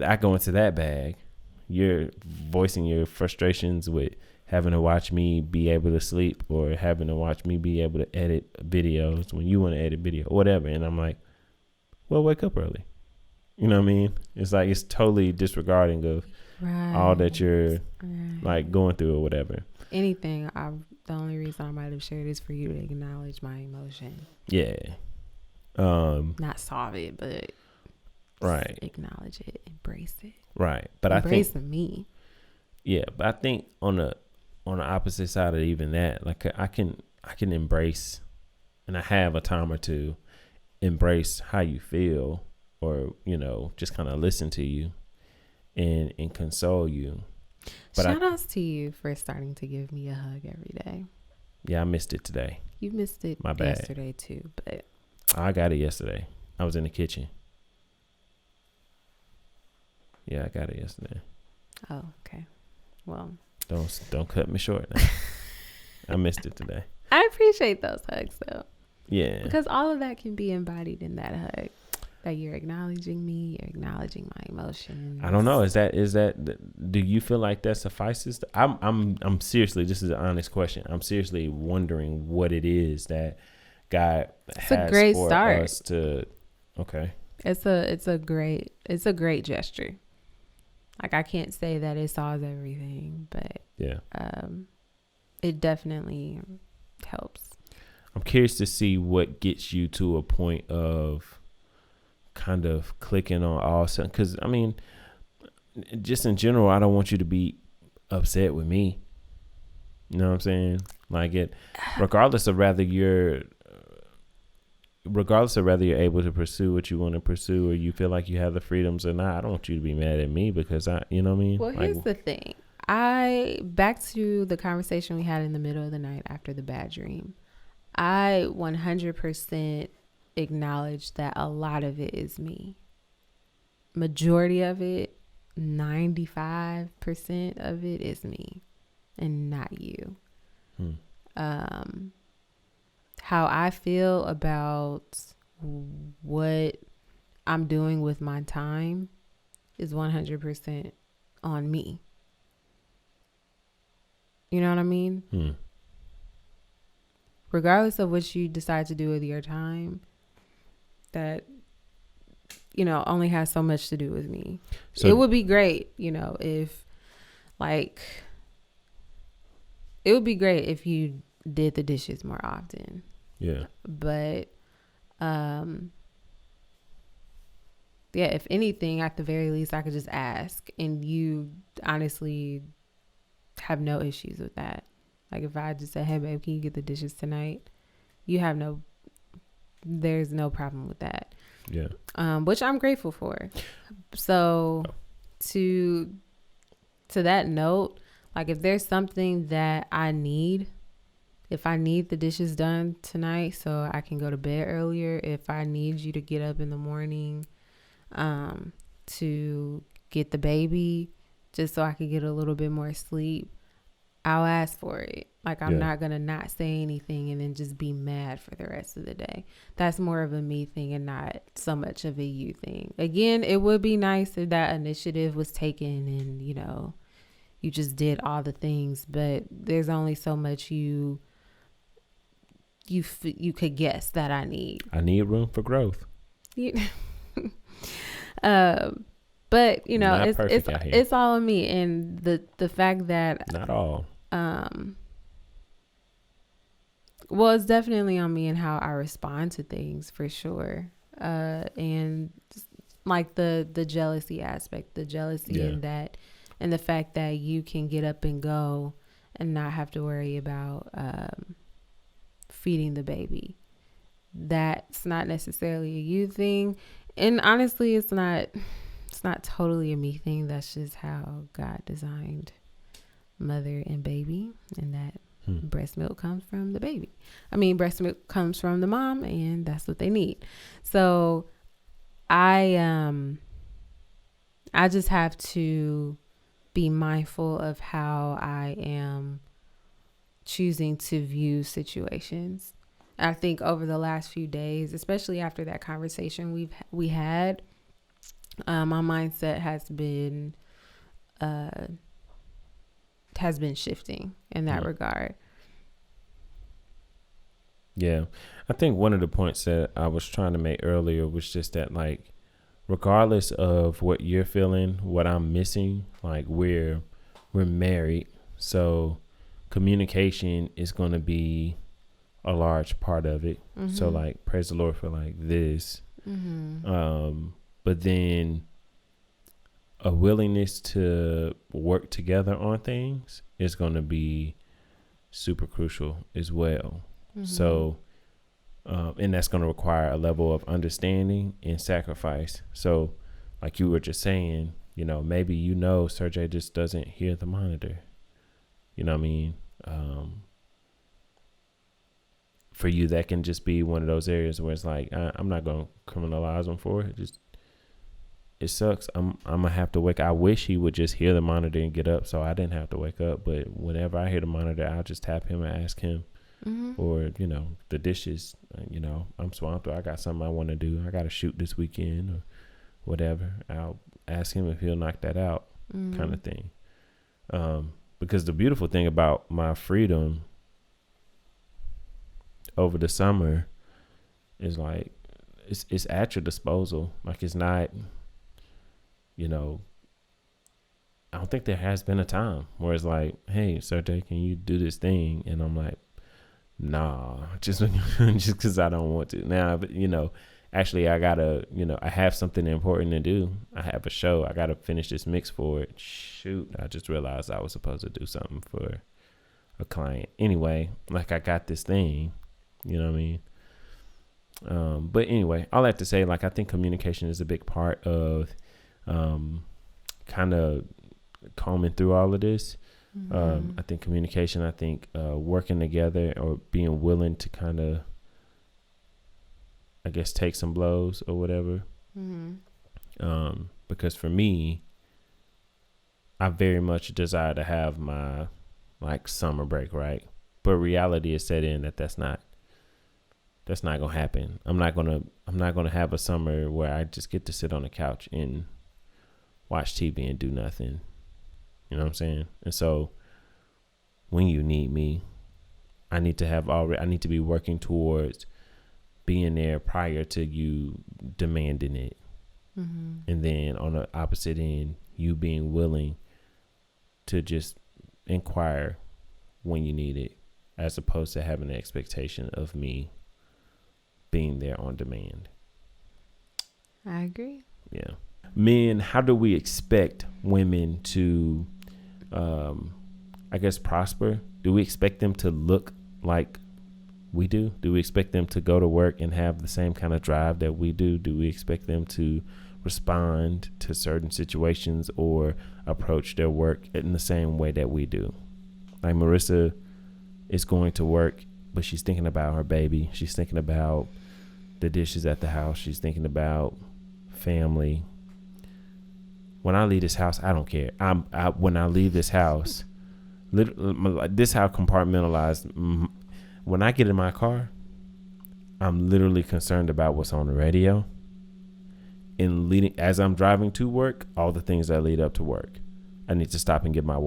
I go into that bag. You're voicing your frustrations with having to watch me be able to sleep, or having to watch me be able to edit videos when you want to edit video or whatever. And I'm like, well, wake up early. You know what I mean? It's like, it's totally disregarding of all that you're like going through or whatever. Anything. The only reason I might have shared is for you to acknowledge my emotion. Yeah. Not solve it, but right. Acknowledge it, embrace it. Right. But embrace me. Yeah, but I think on the opposite side of even that, like I can embrace, and I have a time or two, embrace how you feel, or just kind of listen to you and console you. But shout outs to you for starting to give me a hug every day. Yeah, I missed it today. You missed it My bad. yesterday too, but I got it yesterday. I was in the kitchen. Yeah, I got it yesterday. oh, okay. Well, Don't cut me short now. I missed it today. I appreciate those hugs though. Yeah. Because all of that can be embodied in that hug. That you're acknowledging me, you're acknowledging my emotions. I don't know. Is that do you feel like that suffices? I'm seriously, this is an honest question. I'm seriously wondering what it is that God has a great for start. us to. Okay. It's a great gesture. Like, I can't say that it solves everything, but Yeah. It definitely helps. I'm curious to see what gets you to a point of kind of clicking on all sudden, because I mean, just in general, I don't want you to be upset with me. You know what I'm saying? Like, it, regardless of whether you're able to pursue what you want to pursue, or you feel like you have the freedoms or not. I don't want you to be mad at me because you know what I mean? Well, here's the thing. Back to the conversation we had in the middle of the night after the bad dream. I 100% acknowledge that a lot of it is me. Majority of it, 95% of it is me and not you. How I feel about what I'm doing with my time is 100% on me. You know what I mean? Regardless of what you decide to do with your time, that, you know, only has so much to do with me. So it would be great, you know, if, like, it would be great if you did the dishes more often. Yeah. But, yeah, if anything, at the very least, I could just ask, and you honestly have no issues with that. Like, if I just said, hey, babe, can you get the dishes tonight? There's no problem with that. Yeah. Which I'm grateful for. So to that note, like, if there's something that I need, if I need the dishes done tonight so I can go to bed earlier, if I need you to get up in the morning to get the baby just so I can get a little bit more sleep, I'll ask for it. Like, I'm not going to not say anything and then just be mad for the rest of the day. That's more of a me thing and not so much of a you thing. Again, it would be nice if that initiative was taken and, you know, you just did all the things, but there's only so much you could guess that I need. I need room for growth. But, you know, Not it's all on me. And the fact that not all. Well, it's definitely on me and how I respond to things, for sure. And like the jealousy aspect, and the fact that you can get up and go and not have to worry about feeding the baby. That's not necessarily a you thing. And honestly, it's not totally a me thing. That's just how God designed mother and baby, and that breast milk comes from the baby. I mean, breast milk comes from the mom, and that's what they need. So I just have to be mindful of how I am choosing to view situations. I think over the last few days, especially after that conversation we had, my mindset has been shifting in that regard. Yeah. I think one of the points that I was trying to make earlier was just that, like, regardless of what you're feeling, what I'm missing, like, we're married. So communication is going to be a large part of it. Mm-hmm. So, like, praise the Lord for, like, this. Mm-hmm. But then a willingness to work together on things is going to be super crucial as well. Mm-hmm. So, and that's going to require a level of understanding and sacrifice. So, like you were just saying, you know, maybe, you know, Sergey just doesn't hear the monitor. You know what I mean? for you, that can just be one of those areas where it's like, I'm not going to criminalize him for it. It sucks. I'm going to have to wake. I wish he would just hear the monitor and get up so I didn't have to wake up. But whenever I hear the monitor, I'll just tap him and ask him. Or, the dishes, I'm swamped, or I got something I want to do. I got to shoot this weekend or whatever. I'll ask him if he'll knock that out, kind of thing. Because the beautiful thing about my freedom over the summer is like, it's at your disposal. Like, it's not, I don't think there has been a time where it's like, hey, Sergey, can you do this thing? And I'm like, nah, just because I don't want to. Now, actually, I gotta, I have something important to do. I have a show. I gotta finish this mix for it. Shoot, I just realized I was supposed to do something for a client. Anyway, like, I got this thing, you know what I mean? But anyway, all I have to say, like, I think communication is a big part of kind of combing through all of this. I think communication, working together or being willing to kind of, I guess, take some blows or whatever. Because for me, I very much desire to have my like summer break, right? But reality is set in that's not gonna happen. I'm not gonna have a summer where I just get to sit on the couch and watch TV and do nothing. You know what I'm saying? And so when you need me, I need to be working towards being there prior to you demanding it. And then on the opposite end, you being willing to just inquire when you need it, as opposed to having an expectation of me being there on demand. I agree. Yeah. Men, how do we expect women to prosper? Do we expect them to look like we do? Do we expect them to go to work and have the same kind of drive that we do? Do we expect them to respond to certain situations or approach their work in the same way that we do? Like, Maurissa is going to work, but she's thinking about her baby. She's thinking about the dishes at the house. She's thinking about family. When I leave this house, I don't care. When I leave this house, this is how compartmentalized. When I get in my car, I'm literally concerned about what's on the radio. And as I'm driving to work, all the things that lead up to work. I need to stop and get my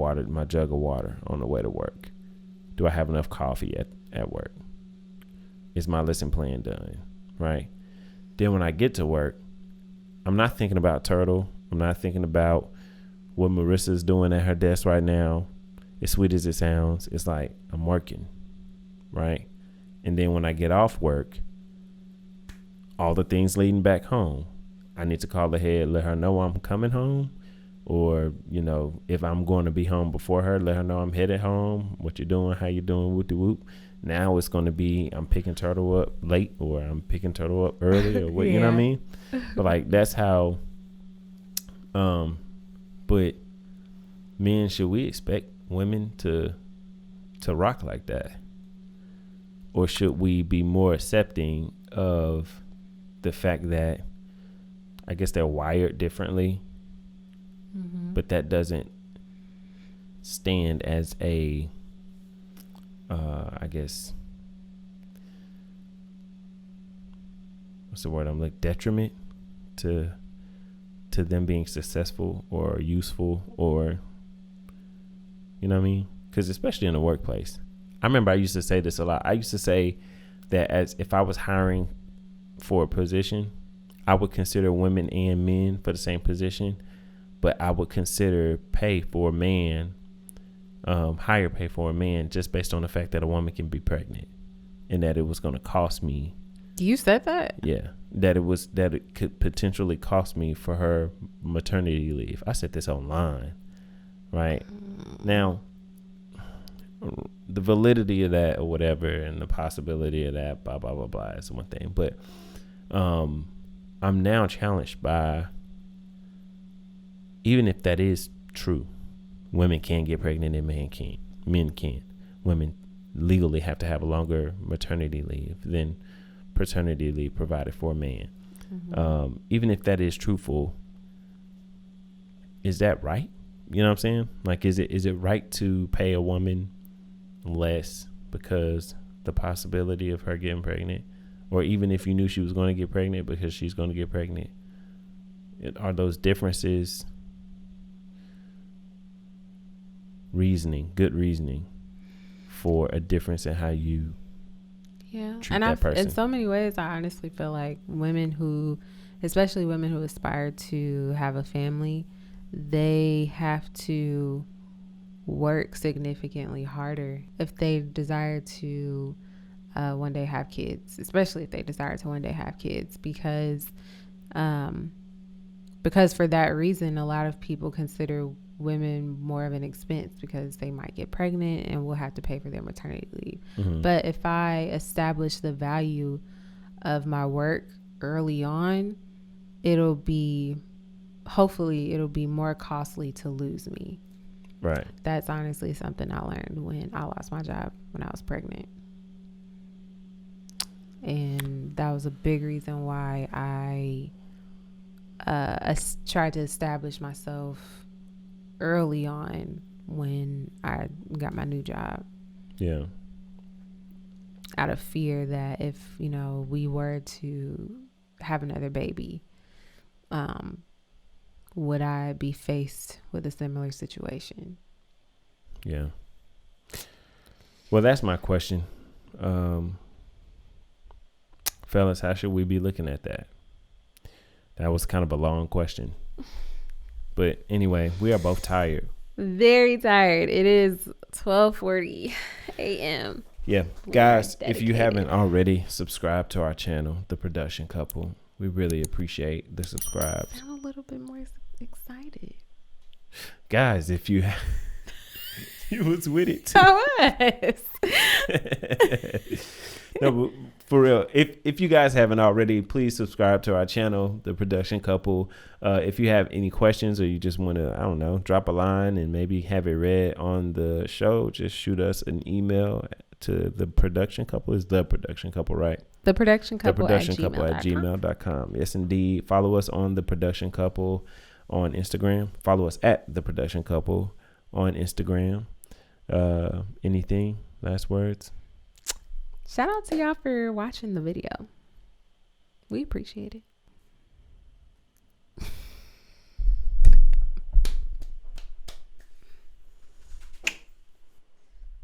jug of water on the way to work. Do I have enough coffee at work? Is my lesson plan done? Right? Then when I get to work, I'm not thinking about Turtle. I'm not thinking about what Marissa's doing at her desk right now. As sweet as it sounds, it's like I'm working, right? And then when I get off work, all the things leading back home, I need to call ahead, let her know I'm coming home. Or, if I'm going to be home before her, let her know I'm headed home. What you doing? How you doing? Whoop-de-whoop. Now it's going to be I'm picking Turtle up late, or I'm picking Turtle up early, or what, you know what I mean? But like, that's how, but men, should we expect women to rock like that? Or should we be more accepting of the fact that, I guess, they're wired differently, but that doesn't stand as a, what's the word I'm like, detriment to them being successful or useful, or, you know what I mean? Because especially in the workplace, I remember I used to say this a lot. I used to say that if I was hiring for a position, I would consider women and men for the same position, but I would consider pay for a man, higher pay for a man, just based on the fact that a woman can be pregnant, and that it was going to cost me. You said that? Yeah, that it could potentially cost me for her maternity leave. I said this online, right? Now, the validity of that or whatever, and the possibility of that, blah blah blah blah, is one thing, but I'm now challenged by, even if that is true, women can get pregnant and men can. Women legally have to have a longer maternity leave than paternity leave provided for a man. Even if that is truthful, is that right? You know what I'm saying? Like, is it right to pay a woman less because the possibility of her getting pregnant, or even if you knew she was going to get pregnant because she's going to get pregnant? Are those differences good reasoning for a difference in how you treat that person? In so many ways, I honestly feel like especially women who aspire to have a family, they have to work significantly harder if they desire to one day have kids, especially if they desire to one day have kids, because for that reason, a lot of people consider women more of an expense because they might get pregnant and will have to pay for their maternity leave. But if I establish the value of my work early on, hopefully it'll be more costly to lose me. Right. That's honestly something I learned when I lost my job when I was pregnant. And that was a big reason why I tried to establish myself early on when I got my new job. Yeah. Out of fear that if, we were to have another baby, would I be faced with a similar situation? Yeah. Well, that's my question. Fellas, how should we be looking at that? That was kind of a long question. But anyway, we are both tired. Very tired. It is 12:40 a.m. Yeah. Guys, if you haven't already subscribed to our channel, The Production Couple, we really appreciate the subscribes. Sound a little bit more excited. Guys, if you you was with it too. I was. No, but for real, if you guys haven't already, please subscribe to our channel, The Production Couple. If you have any questions or you just want to, I don't know, drop a line and maybe have it read on the show, just shoot us an email to The Production Couple. Is The Production Couple, right? The Production Couple, at gmail.com. Yes, indeed. Follow us on The Production Couple on Instagram. Follow us at The Production Couple on Instagram. Anything? Last words? Shout out to y'all for watching the video. We appreciate it.